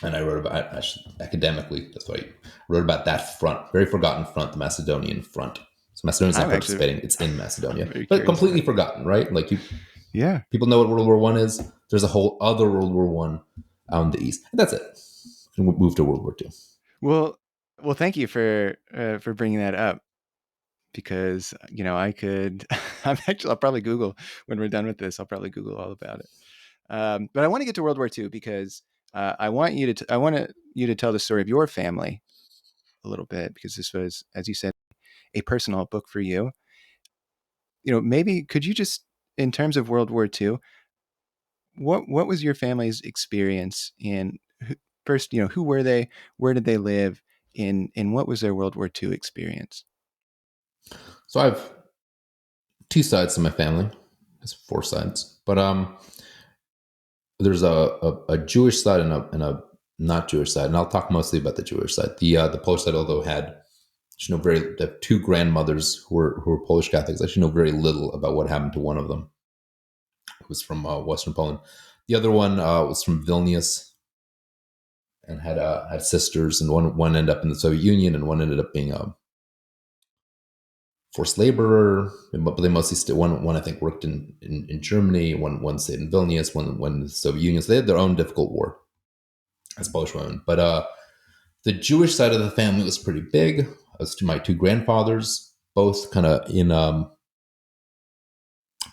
and I wrote about actually academically. That's why I wrote about that front, very forgotten front, the Macedonian front. So Macedonia's not I'm actually participating; it's in Macedonia, very but curious completely about. forgotten, right? Like Yeah. people know what World War One is. There's a whole other World War One out in the east, and that's it. And we'll move to World War Two. Well, well, thank you for bringing that up because I could. I'll probably Google when we're done with this. I'll probably Google all about it. But I want to get to World War II because I want you to tell the story of your family a little bit because this was, as you said, a personal book for you. Maybe could you just, in terms of World War II, what was your family's experience in first? Who were they? Where did they live? In what was their World War II experience? So I have two sides to my family. It's four sides, but there's a Jewish side and a not Jewish side, and I'll talk mostly about the Jewish side. The Polish side, although had they have two grandmothers who were Polish Catholics. I actually know very little about what happened to one of them. It was from Western Poland. The other one was from Vilnius and had sisters, and one ended up in the Soviet Union, and one ended up being a forced laborer. But they mostly still one I think worked in Germany. One stayed in Vilnius. One in the Soviet Union. So they had their own difficult war as Polish women. But the Jewish side of the family was pretty big. As to my two grandfathers, both kind of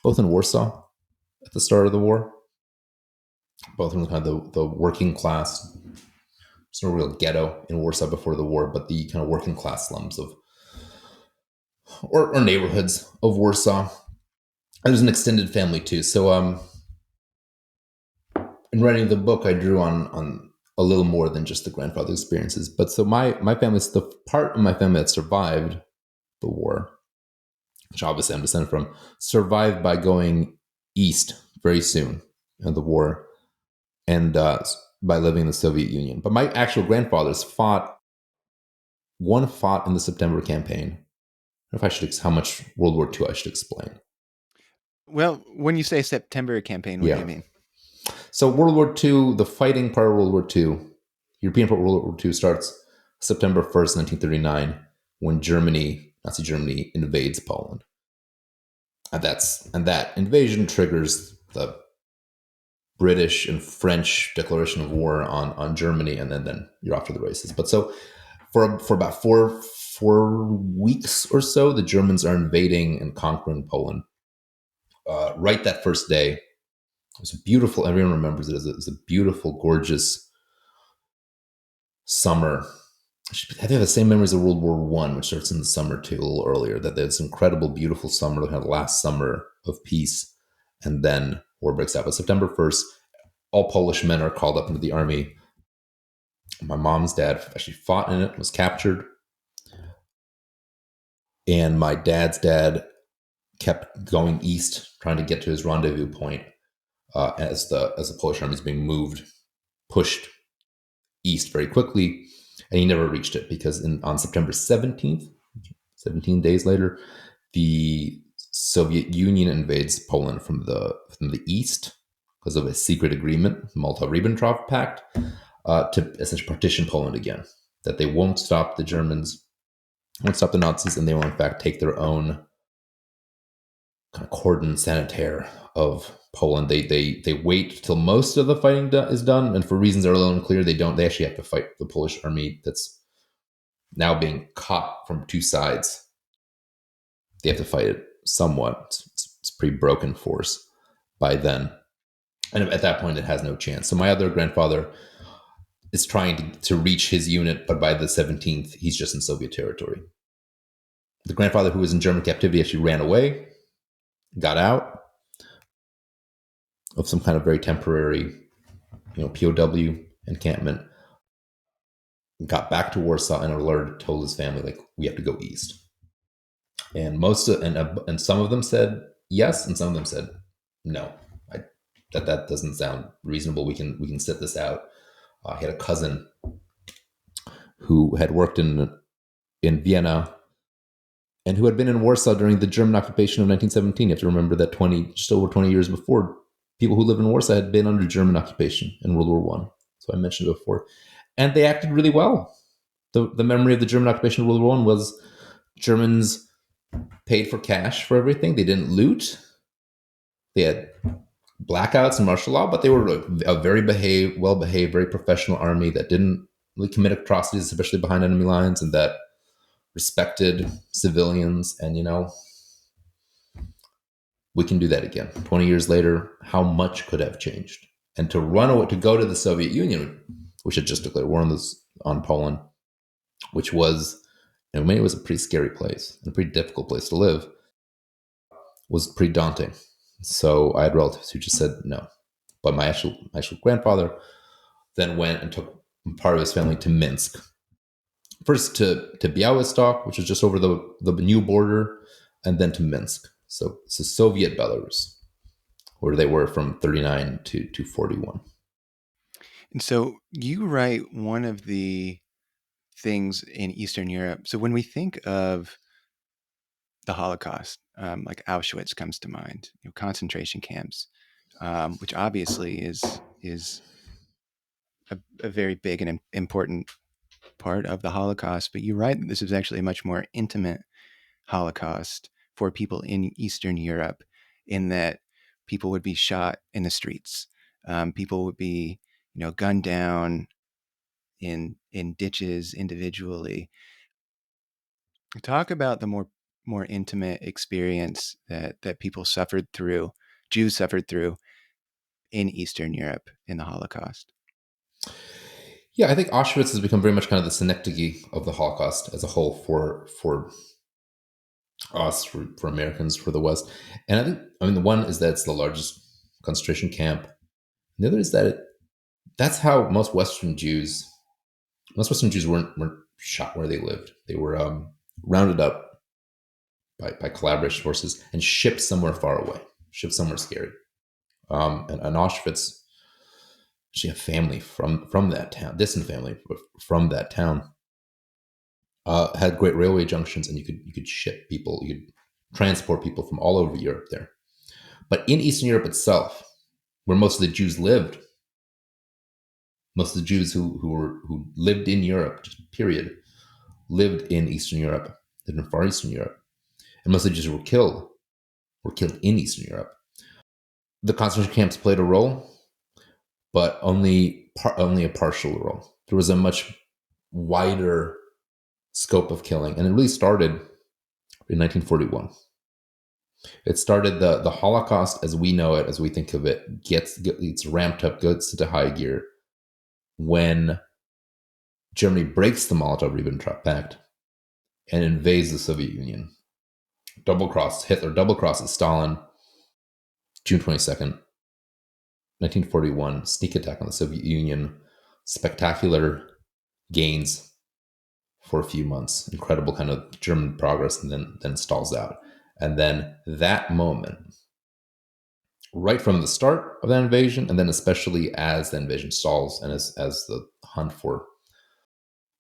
both in Warsaw at the start of the war. Both in kind of the working class. There's no real ghetto in Warsaw before the war, but the kind of working class slums of or neighborhoods of Warsaw. And there's an extended family too. So in writing the book, I drew on a little more than just the grandfather experiences. But so my family's the part of my family that survived the war, which obviously I'm descended from, survived by going east very soon in the war, and by living in the Soviet Union. But my actual grandfathers fought. One fought in the September campaign. If I should, how much World War II I should explain. Well, when you say September campaign, what do you Yeah. mean? So World War II, the fighting part of World War II, European part of World War II starts September 1st, 1939, when Germany, Nazi Germany, invades Poland. And that invasion triggers the British and French declaration of war on Germany, and then you're off to the races. But so for about four weeks or so, the Germans are invading and conquering Poland. Right that first day, it was a beautiful. Everyone remembers it as a beautiful, gorgeous summer. I think the same memories of World War One, which starts in the summer too, a little earlier. That there's incredible, beautiful summer, kind of the last summer of peace, and then war breaks out. But September 1st, all Polish men are called up into the army. My mom's dad actually fought in it, was captured, and my dad's dad kept going east, trying to get to his rendezvous point as the Polish army is being pushed east very quickly, and he never reached it because on September 17th, 17 days later, the Soviet Union invades Poland from the east because of a secret agreement, the Molotov-Ribbentrop Pact, to essentially partition Poland again. That they won't stop the Germans, won't stop the Nazis, and they will in fact take their own kind of cordon sanitaire of Poland. They wait till most of the fighting is done, and for reasons that are a little unclear, they don't. They actually have to fight the Polish army that's now being caught from two sides. They have to fight it somewhat. It's pretty broken force by then, and at that point, it has no chance. So my other grandfather is trying to reach his unit, but by the 17th, he's just in Soviet territory. The grandfather who was in German captivity actually ran away, got out of some kind of very temporary, POW encampment, got back to Warsaw, and alerted, told his family, like, we have to go east. And and some of them said yes, and some of them said no. That doesn't sound reasonable. We can sit this out. I had a cousin who had worked in Vienna and who had been in Warsaw during the German occupation of 1917. You have to remember that just over 20 years before, people who lived in Warsaw had been under German occupation in World War One. So I mentioned it before, and they acted really well. The memory of the German occupation of World War One was Germans paid for cash for everything. They didn't loot. They had blackouts and martial law, but they were a very well-behaved, very professional army that didn't really commit atrocities, especially behind enemy lines, and that respected civilians. And we can do that again. 20 years later, how much could have changed? And to run away, to go to the Soviet Union, which had just declared war on Poland, which was, in many ways, a pretty scary place and a pretty difficult place to live, was pretty daunting. So I had relatives who just said no. But my actual grandfather then went and took part of his family to Minsk. First to Białystok, which is just over the new border, and then to Minsk. So it's Soviet Belarus, where they were from 39 to 41. And so you write one of the things in Eastern Europe. So when we think of the Holocaust, like Auschwitz comes to mind, concentration camps, which obviously is a very big and important part of the Holocaust. But you write that this is actually a much more intimate Holocaust for people in Eastern Europe, in that people would be shot in the streets, people would be, gunned down in ditches individually. Talk about the more intimate experience that people suffered through, Jews suffered through in Eastern Europe in the Holocaust. Yeah, I think Auschwitz has become very much kind of the synecdoche of the Holocaust as a whole for us, for Americans, for the West. And the one is that it's the largest concentration camp. And the other is that that's how most Western Jews weren't shot where they lived. They were rounded up by collaboration forces and shipped somewhere far away, shipped somewhere scary. And Auschwitz, she had family from that town, distant family from that town. Had great railway junctions, and you could ship people, you could transport people from all over Europe there. But in Eastern Europe itself, where most of the Jews lived, most of the Jews who lived in Europe, just period, lived in Eastern Europe, lived in Far Eastern Europe, and most of the Jews were killed in Eastern Europe. The concentration camps played a role, but only a partial role. There was a much wider scope of killing, and it really started in 1941. It started the Holocaust as we know it, as we think of it, gets ramped up, goes into high gear when Germany breaks the Molotov-Ribbentrop Pact and invades the Soviet Union. Hitler double crosses Stalin, June 22nd, 1941, sneak attack on the Soviet Union, spectacular gains for a few months, incredible kind of German progress, and then stalls out. And then that moment, right from the start of that invasion, and then especially as the invasion stalls and as the hunt for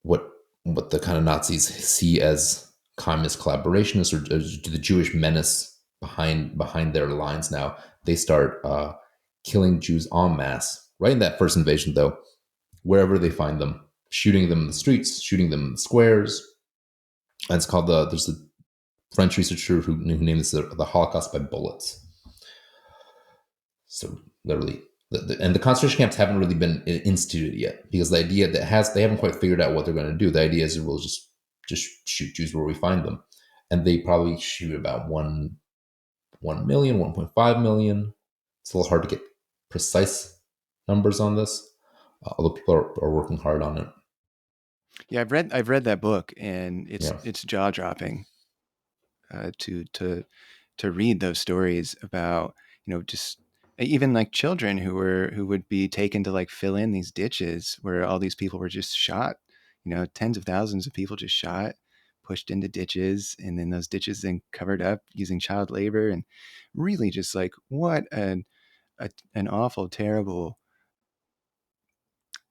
what the kind of Nazis see as communist collaborationists or the Jewish menace behind their lines now, they start killing Jews en masse. Right in that first invasion, though, wherever they find them, shooting them in the streets, shooting them in the squares. And it's called there's a French researcher who named this the Holocaust by bullets. So literally, and the concentration camps haven't really been instituted yet, because the idea they haven't quite figured out what they're going to do. The idea is we'll just shoot Jews where we find them, and they probably shoot about 1 million, 1.5 million. It's a little hard to get precise numbers on this, although people are working hard on it. Yeah, I've read that book, and Yeah. it's jaw dropping to read those stories about, just even like children who would be taken to like fill in these ditches where all these people were just shot. Tens of thousands of people just shot, pushed into ditches, and then those ditches then covered up using child labor, and really just like what an awful, terrible.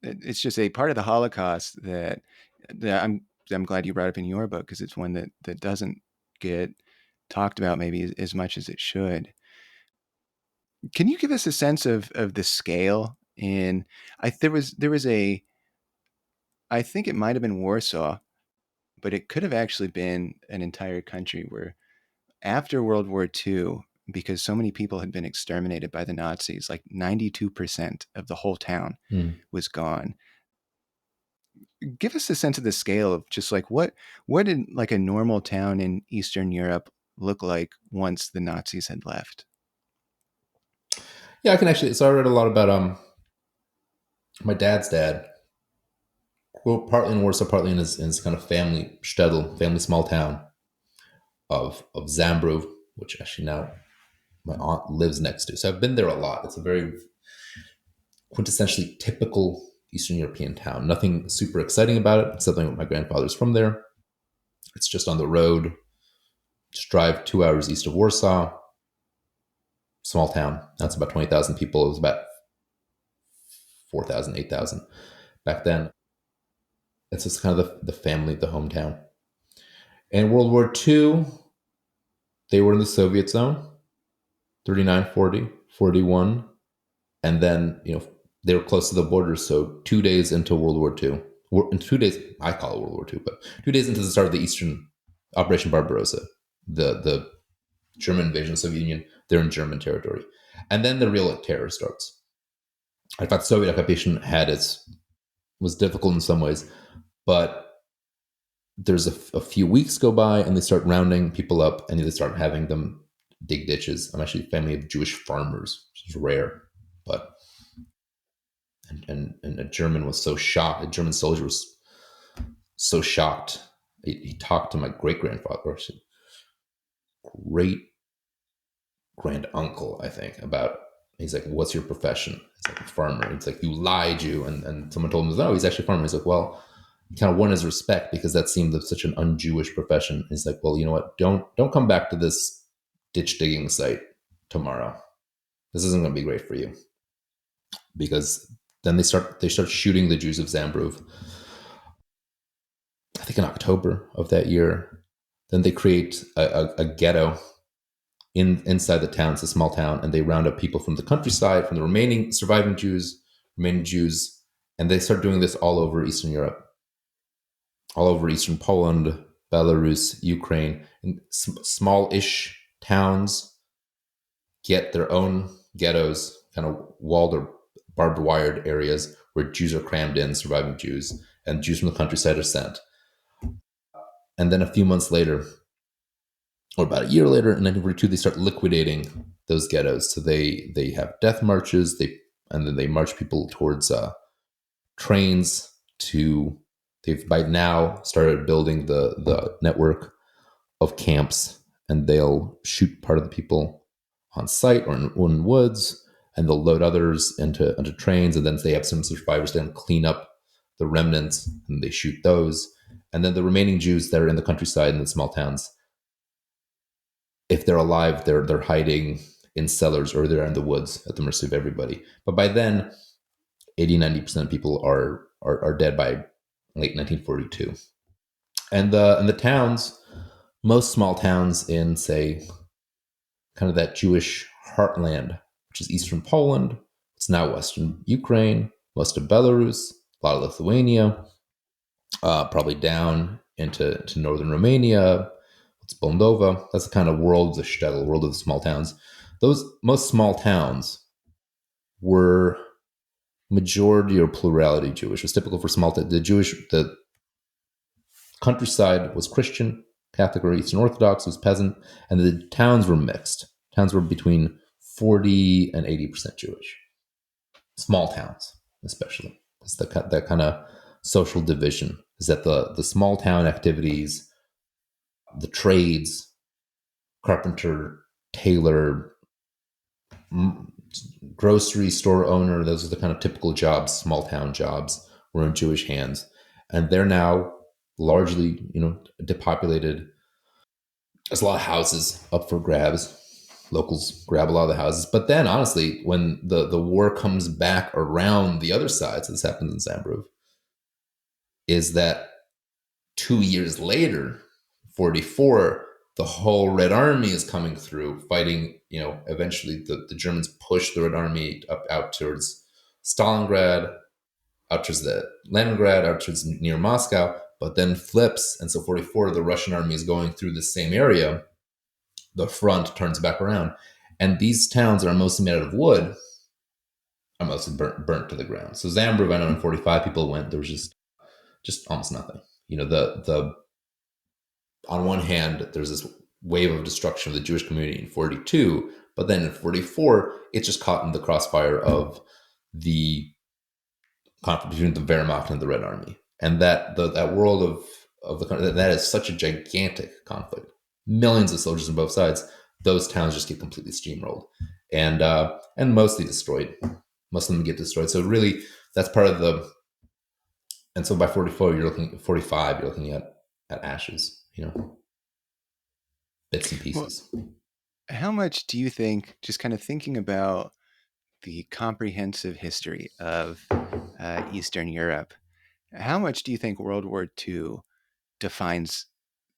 It's just a part of the Holocaust that I'm glad you brought up in your book, because it's one that doesn't get talked about maybe as much as it should. Can you give us a sense of the scale? In there was a I think it might have been Warsaw, but it could have actually been an entire country where after World War II, because so many people had been exterminated by the Nazis, like 92% of the whole town Hmm. was gone. Give us a sense of the scale of just like what did like a normal town in Eastern Europe look like once the Nazis had left? Yeah, I can actually. So I read a lot about my dad's dad. Well, partly in Warsaw, partly in his kind of family shtetl, family small town of Zambrów, which actually now my aunt lives next to. So I've been there a lot. It's a very quintessentially typical Eastern European town. Nothing super exciting about it. Something my grandfather's from there. It's just on the road. Just drive 2 hours east of Warsaw. Small town. That's about 20,000 people. It was about 4,000, 8,000 back then. It's just kind of the family, the hometown. In World War II, they were in the Soviet zone, 39, 40, 41. And then, they were close to the border. So 2 days into World War II, in 2 days, I call it World War II, but 2 days into the start of the Eastern Operation Barbarossa, the German invasion of the Soviet Union, they're in German territory. And then the real terror starts. I thought Soviet occupation was difficult in some ways, but there's a few weeks go by and they start rounding people up and they start having them dig ditches. I'm actually a family of Jewish farmers, which is rare, but and a German was so shocked. A German soldier was so shocked. He talked to my great grandfather, great grand uncle, I think, about. He's like, "What's your profession?" He's like, "A farmer." It's like, "You lied, you." And someone told him, "No, he's actually a farmer." He's like, "Well." He kind of won his respect because that seemed such an un-Jewish profession. He's like, "Well, you know what? Don't come back to this ditch digging site tomorrow. This isn't going to be great for you, because then they start shooting the Jews of Zambrów. I think in October of that year. Then they create a ghetto inside the town. It's a small town, and they round up people from the countryside, from the remaining surviving Jews, and they start doing this all over Eastern Europe, all over Eastern Poland, Belarus, Ukraine, and small-ish towns get their own ghettos, kind of walled or barbed wired areas where Jews are crammed in, surviving Jews, and Jews from the countryside are sent. And then a few months later, or about a year later, in 1942, they start liquidating those ghettos. So they have death marches, and then they march people towards trains to. They've by now started building the network of camps, and they'll shoot part of the people on site or in woods, and they'll load others into trains, and then they have some survivors then clean up the remnants, and they shoot those, and then the remaining Jews that are in the countryside and the small towns, if they're alive, they're hiding in cellars or they're in the woods at the mercy of everybody. But by then, 80-90% of people are dead by late 1942. And the towns, most small towns in, say, kind of that Jewish heartland, which is eastern Poland, it's now western Ukraine, most of Belarus, a lot of Lithuania, probably down into northern Romania. It's Moldova. That's the kind of world of the shtetl, world of the small towns. Those most small towns were majority or plurality Jewish. It was typical for small towns. The countryside was Christian, Catholic or Eastern Orthodox, was peasant, and the towns were mixed. Towns were between 40 and 80% Jewish. Small towns, especially. It's that kind of social division, is that the small town activities, the trades, carpenter, tailor, grocery store owner, those are the kind of typical jobs, small town jobs, were in Jewish hands. And they're now largely, depopulated. There's a lot of houses up for grabs. Locals grab a lot of the houses. But then, honestly, when the war comes back around the other side, so this happens in Zambrów, is that 2 years later, 44, the whole Red Army is coming through, fighting, eventually the Germans push the Red Army out towards Stalingrad, out towards the Leningrad, out towards near Moscow, but then flips. And so 44, the Russian army is going through the same area. The front turns back around. And these towns that are mostly made out of wood are mostly burnt to the ground. So Zambrów, I know in 45 people went, there was just almost nothing. The on one hand, there's this wave of destruction of the Jewish community in 42, but then in 44, it's just caught in the crossfire of the conflict between the Wehrmacht and the Red Army. And that world of the country, that is such a gigantic conflict. Millions of soldiers on both sides. Those towns just get completely steamrolled and mostly destroyed. Most of them get destroyed. So really, that's part of the. And so by 45, you're looking at ashes. Bits and Well, pieces. how much do you think, just kind of thinking about the comprehensive history of Eastern Europe, how much do you think World War II defines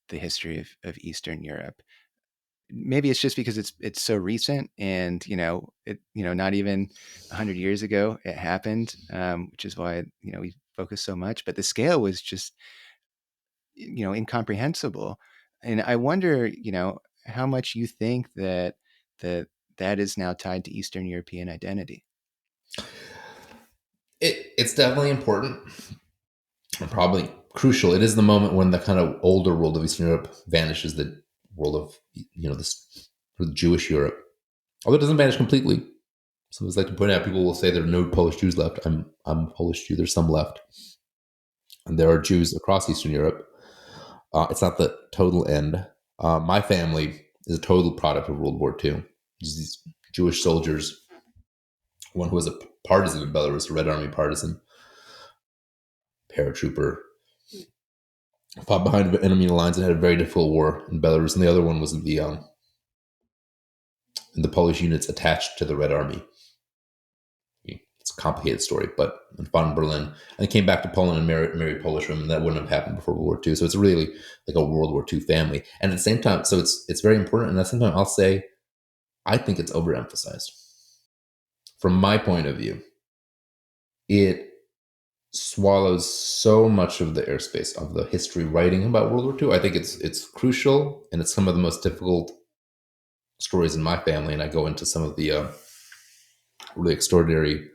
the history of Eastern Europe? Maybe it's just because it's so recent, and not even 100 years ago it happened, which is why we focus so much. But the scale was just incomprehensible, and I wonder how much you think that that is now tied to Eastern European identity. It's definitely important and probably crucial. It is the moment when the kind of older world of Eastern Europe vanishes, the world of this Jewish Europe, although it doesn't vanish completely. So as I like to point out, people will say there are no Polish Jews left. I'm Polish Jew. There's some left, and there are Jews across Eastern Europe. It's not the total end. My family is a total product of World War II. These Jewish soldiers, one who was a partisan in Belarus, a Red Army partisan, paratrooper, fought behind enemy lines and had a very difficult war in Belarus, and the other one was and the Polish units attached to the Red Army. It's a complicated story, but and fought in Berlin and came back to Poland and married Polish women. That wouldn't have happened before World War II. So it's really like a World War II family. And at the same time, so it's very important. And at the same time, I'll say I think it's overemphasized. From my point of view, it swallows so much of the airspace of the history writing about World War II. I think it's crucial, and it's some of the most difficult stories in my family. And I go into some of the really extraordinary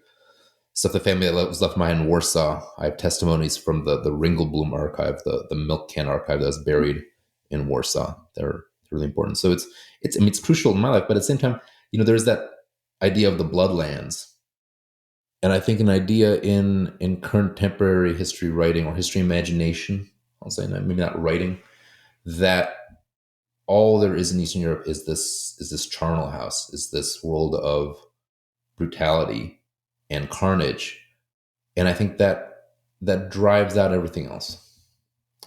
stuff the family that was left behind in Warsaw. I have testimonies from the Ringelblum archive, the milk can archive that was buried in Warsaw. They're really important. So it's I mean it's crucial in my life, but at the same time, there's that idea of the bloodlands. And I think an idea in contemporary history writing or history imagination, I'll say maybe not writing, that all there is in Eastern Europe is this charnel house, is this world of brutality and carnage. And I think that drives out everything else.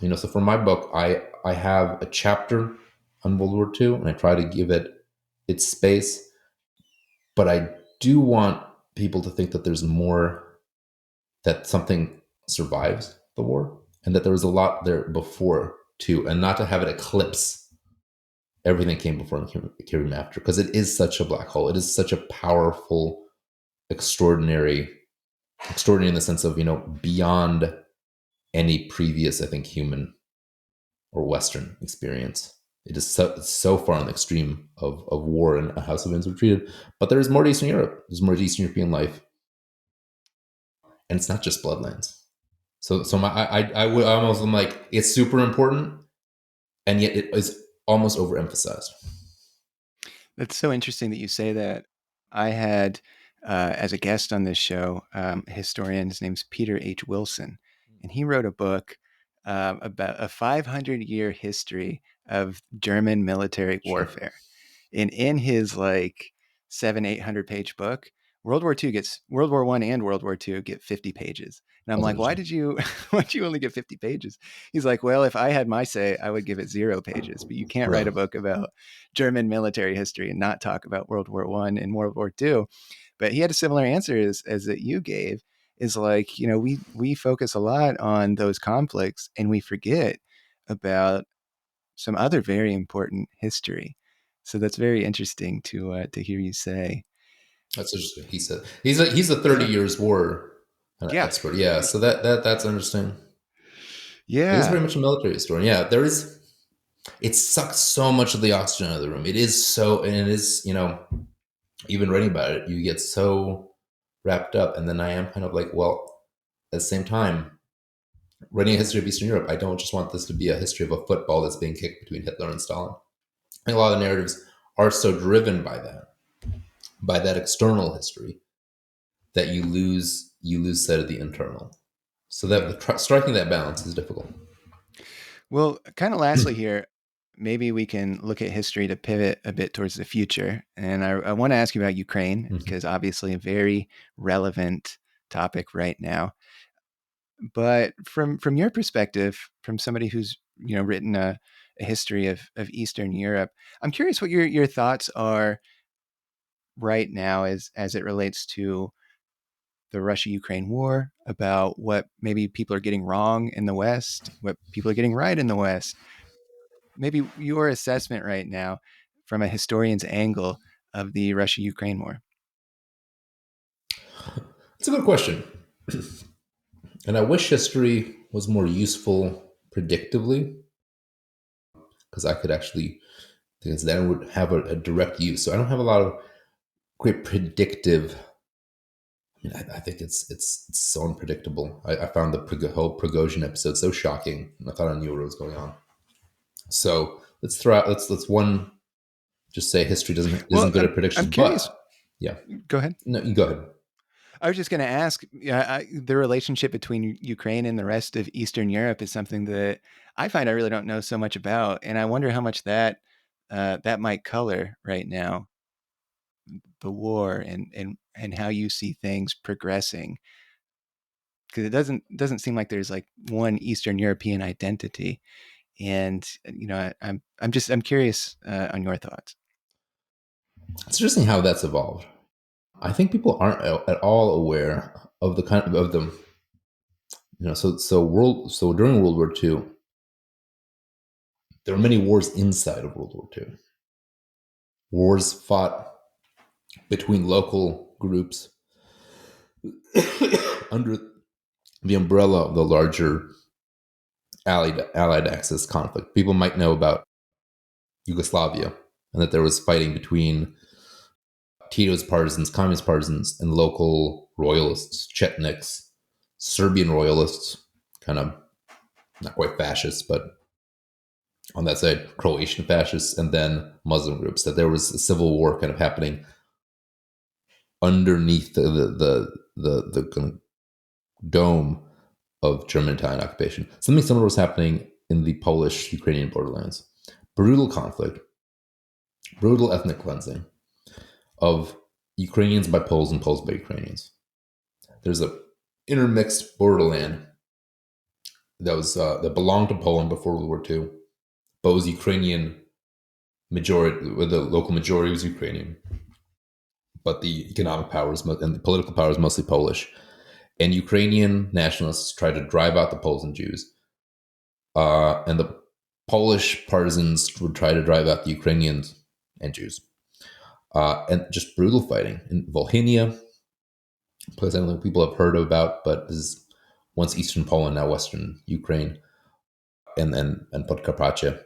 So for my book, I have a chapter on World War II, and I try to give it its space, but I do want people to think that there's more, that something survives the war, and that there was a lot there before too, and not to have it eclipse everything that came before and came after, because it is such a black hole. It is such a powerful, extraordinary in the sense of beyond any previous, I think, human or Western experience. It is it's so far on the extreme of war and how civilians were treated. But there is more to Eastern Europe. There's more to Eastern European life, and it's not just bloodlands. So I would almost, I'm like, it's super important, and yet it is almost overemphasized. That's so interesting that you say that. I had, as a guest on this show, a historian. His name's Peter H. Wilson, and he wrote a book about a 500-year history of German military Sure. warfare. And in his like 700-800 page book, World War One and World War Two get 50 pages. And I'm That's like, interesting. why did you only get 50 pages? He's like, well, if I had my say, I would give it 0 pages, but you can't write Really? a book about German military history and not talk about World War One and World War Two. But he had a similar answer as that you gave, is like, we focus a lot on those conflicts and we forget about some other very important history. So that's very interesting to hear you say. That's interesting. He said he's a 30 Yeah, years war yeah, expert. Yeah. So that's interesting. He is yeah. very much a military historian. Yeah. There is. It sucks so much of the oxygen out of the room. It is so, and it is, even writing about it, you get so wrapped up. And then I am kind of like, well, at the same time, writing a history of Eastern Europe, I don't just want this to be a history of a football that's being kicked between Hitler and Stalin. And a lot of the narratives are so driven by that external history, that you lose sight of the internal. So Yeah. that striking that balance is difficult. Well, kind of lastly here, maybe we can look at history to pivot a bit towards the future. And I want to ask you about Ukraine, Mhm. because obviously a very relevant topic right now. But from your perspective, from somebody who's written a history of Eastern Europe, I'm curious what your thoughts are right now as it relates to the Russia Ukraine war, about what maybe people are getting wrong in the West, what people are getting right in the West. Maybe your assessment right now from a historian's angle of the Russia Ukraine war. It's a good question. And I wish history was more useful predictively, because I could actually, because then would have a direct use. So I don't have a lot of great predictive. I mean, I think it's so unpredictable. I found the whole Prigozhin episode so shocking. I thought I knew what was going on. So let's throw out let's one just say history doesn't Well, isn't good at I'm predictions. curious. But yeah, Go ahead. no, you go ahead. I was just going to ask, the relationship between Ukraine and the rest of Eastern Europe is something that I find I really don't know so much about, and I wonder how much that might color right now the war and how you see things progressing, because it doesn't seem like there's like one Eastern European identity. And I'm curious on your thoughts. It's interesting how that's evolved. I think people aren't at all aware of the kind of the so during World War II, there were many wars inside of World War II. Wars fought between local groups under the umbrella of the larger Allied Axis conflict. People might know about Yugoslavia and that there was fighting between Tito's partisans, communist partisans, and local royalists, Chetniks, Serbian royalists, kind of not quite fascists, but on that side, Croatian fascists, and then Muslim groups. That there was a civil war kind of happening underneath the kind of dome of German Italian occupation. Something similar was happening in the Polish Ukrainian borderlands. Brutal conflict, brutal ethnic cleansing of Ukrainians by Poles and Poles by Ukrainians. There's a intermixed borderland that belonged to Poland before World War II, but was Ukrainian majority. The local majority was Ukrainian, but the economic powers and the political powers mostly Polish. And Ukrainian nationalists tried to drive out the Poles and Jews, and the Polish partisans would try to drive out the Ukrainians and Jews, and just brutal fighting in Volhynia, a place I don't think people have heard about, but is once eastern Poland, now western Ukraine, and Podkarpacie.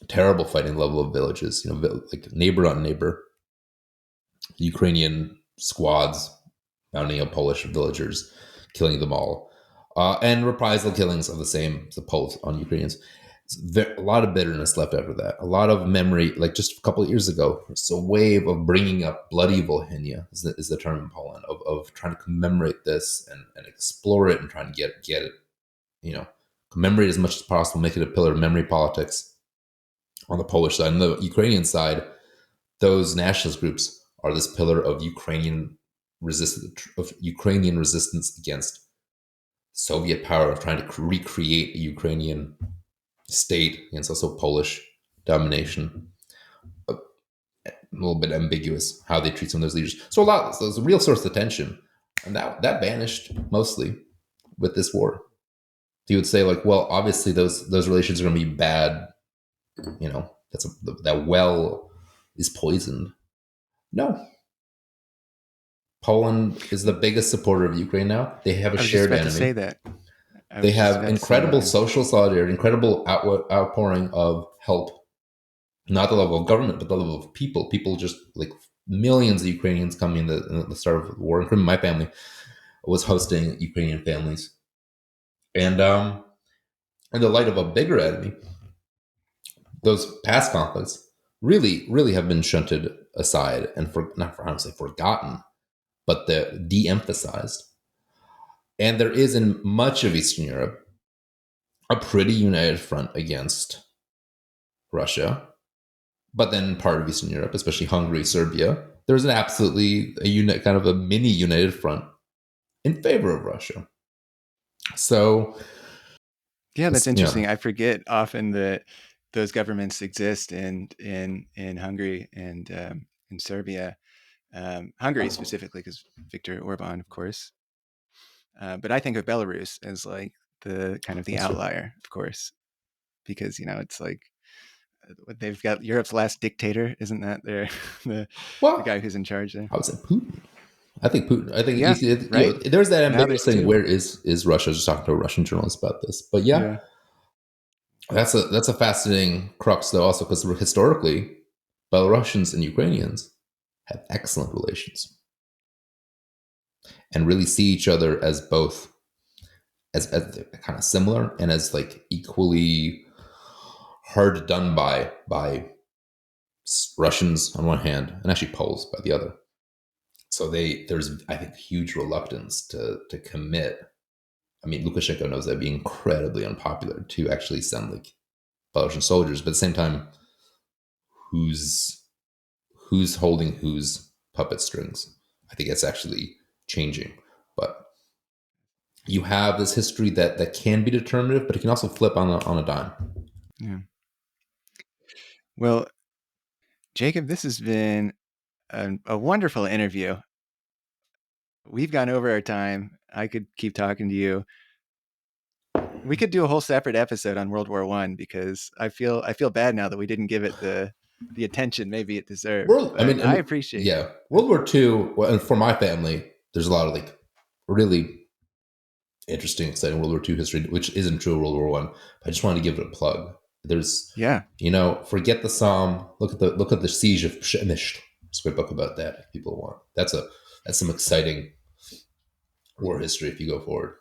Terrible fighting level of villages, like neighbor on neighbor. Ukrainian squads mounting up Polish villagers, killing them all, and reprisal killings of the Poles on Ukrainians. A lot of bitterness left after that. A lot of memory, like just a couple of years ago, it's a wave of bringing up bloody Volhynia is the term in Poland of trying to commemorate this and explore it and trying to get it, commemorate as much as possible, make it a pillar of memory politics on the Polish side. On the Ukrainian side, those nationalist groups are this pillar of Ukrainian resistance against Soviet power, of trying to recreate a Ukrainian state against also Polish domination. A little bit ambiguous how they treat some of those leaders. So there's a real source of tension, and that vanished mostly with this war. You would say, like, well, obviously those relations are going to be bad. That well is poisoned. No, Poland is the biggest supporter of Ukraine now. They have a I was just shared about to enemy. say that. I They was just have about to say incredible that. social solidarity, incredible outpouring of help. Not the level of government, but the level of people. People just like millions of Ukrainians coming in the start of the war. Including my family was hosting Ukrainian families. And in the light of a bigger enemy, those past conflicts really, really have been shunted aside and not for honestly forgotten, but they're de-emphasized. And there is in much of Eastern Europe a pretty united front against Russia. But then in part of Eastern Europe, especially Hungary, Serbia, there's an absolutely kind of a mini united front in favor of Russia. So Yeah, that's yeah, interesting. I forget often that those governments exist in Hungary and in Serbia. Hungary specifically, because Viktor Orban, of course. But I think of Belarus as like the kind of the that's true. outlier, of course, because it's like they've got Europe's last dictator, isn't that their the guy Well, who's in charge there? I would say Putin. I think Putin. I think Yeah, right. there's that Now ambiguous there's thing. two. Where is Russia? I was just talking to a Russian journalist about this, but yeah, Yeah, that's a fascinating crux though. Also, because historically, Belarusians and Ukrainians have excellent relations and really see each other as both as kind of similar and as like equally hard done by Russians on one hand and actually Poles by the other. So there's I think huge reluctance to commit. I mean, Lukashenko knows that'd be incredibly unpopular to actually send like Belarusian soldiers, but at the same time, who's who's holding whose puppet strings? I think it's actually changing, but you have this history that can be determinative, but it can also flip on a dime. yeah. Well, Jacob, this has been a wonderful interview. We've gone over our time. I could keep talking to you. We could do a whole separate episode on World War One because I feel bad now that we didn't give it the attention maybe it deserved. World, But I I mean, appreciate yeah, World War II. Well, and for my family, there's a lot of like really interesting, exciting World War II history, which isn't true of World War One. I just wanted to give it a plug. There's, yeah. forget the Somme. Look at the siege of Przemysl. It's a great book about that. If people want, that's some exciting war history. If you go forward.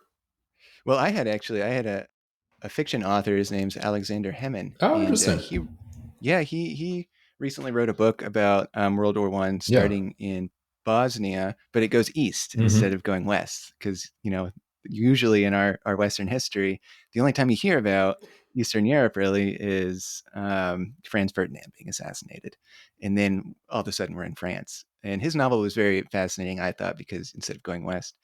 Well, I had a fiction author. His name's Alexander Hemon, Oh, and interesting. he recently wrote a book about World War One, Yeah. starting in Bosnia, but it goes east instead Mm-hmm. of going west because usually in our Western history, the only time you hear about Eastern Europe really is Franz Ferdinand being assassinated, and then all of a sudden we're in France. And his novel was very fascinating, I thought, because instead of going west,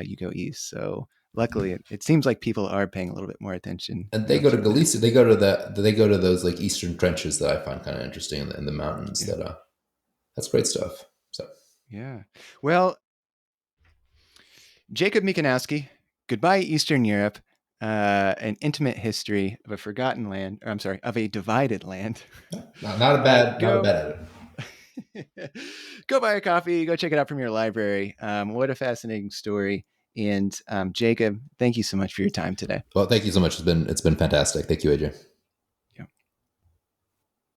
you go east. So luckily, it seems like people are paying a little bit more attention And they go to to that. Galicia. They go to those like eastern trenches that I find kind of interesting in the mountains. Yeah. That's great stuff. So Yeah. Well, Jacob Mikanowski, Goodbye Eastern Europe, an intimate history of a forgotten land, or I'm sorry, of a divided land. not a Go bad edit. go buy a coffee, go check it out from your library. What a fascinating story. And Jacob, thank you so much for your time today. Well, thank you so much. It's been fantastic. Thank you, AJ.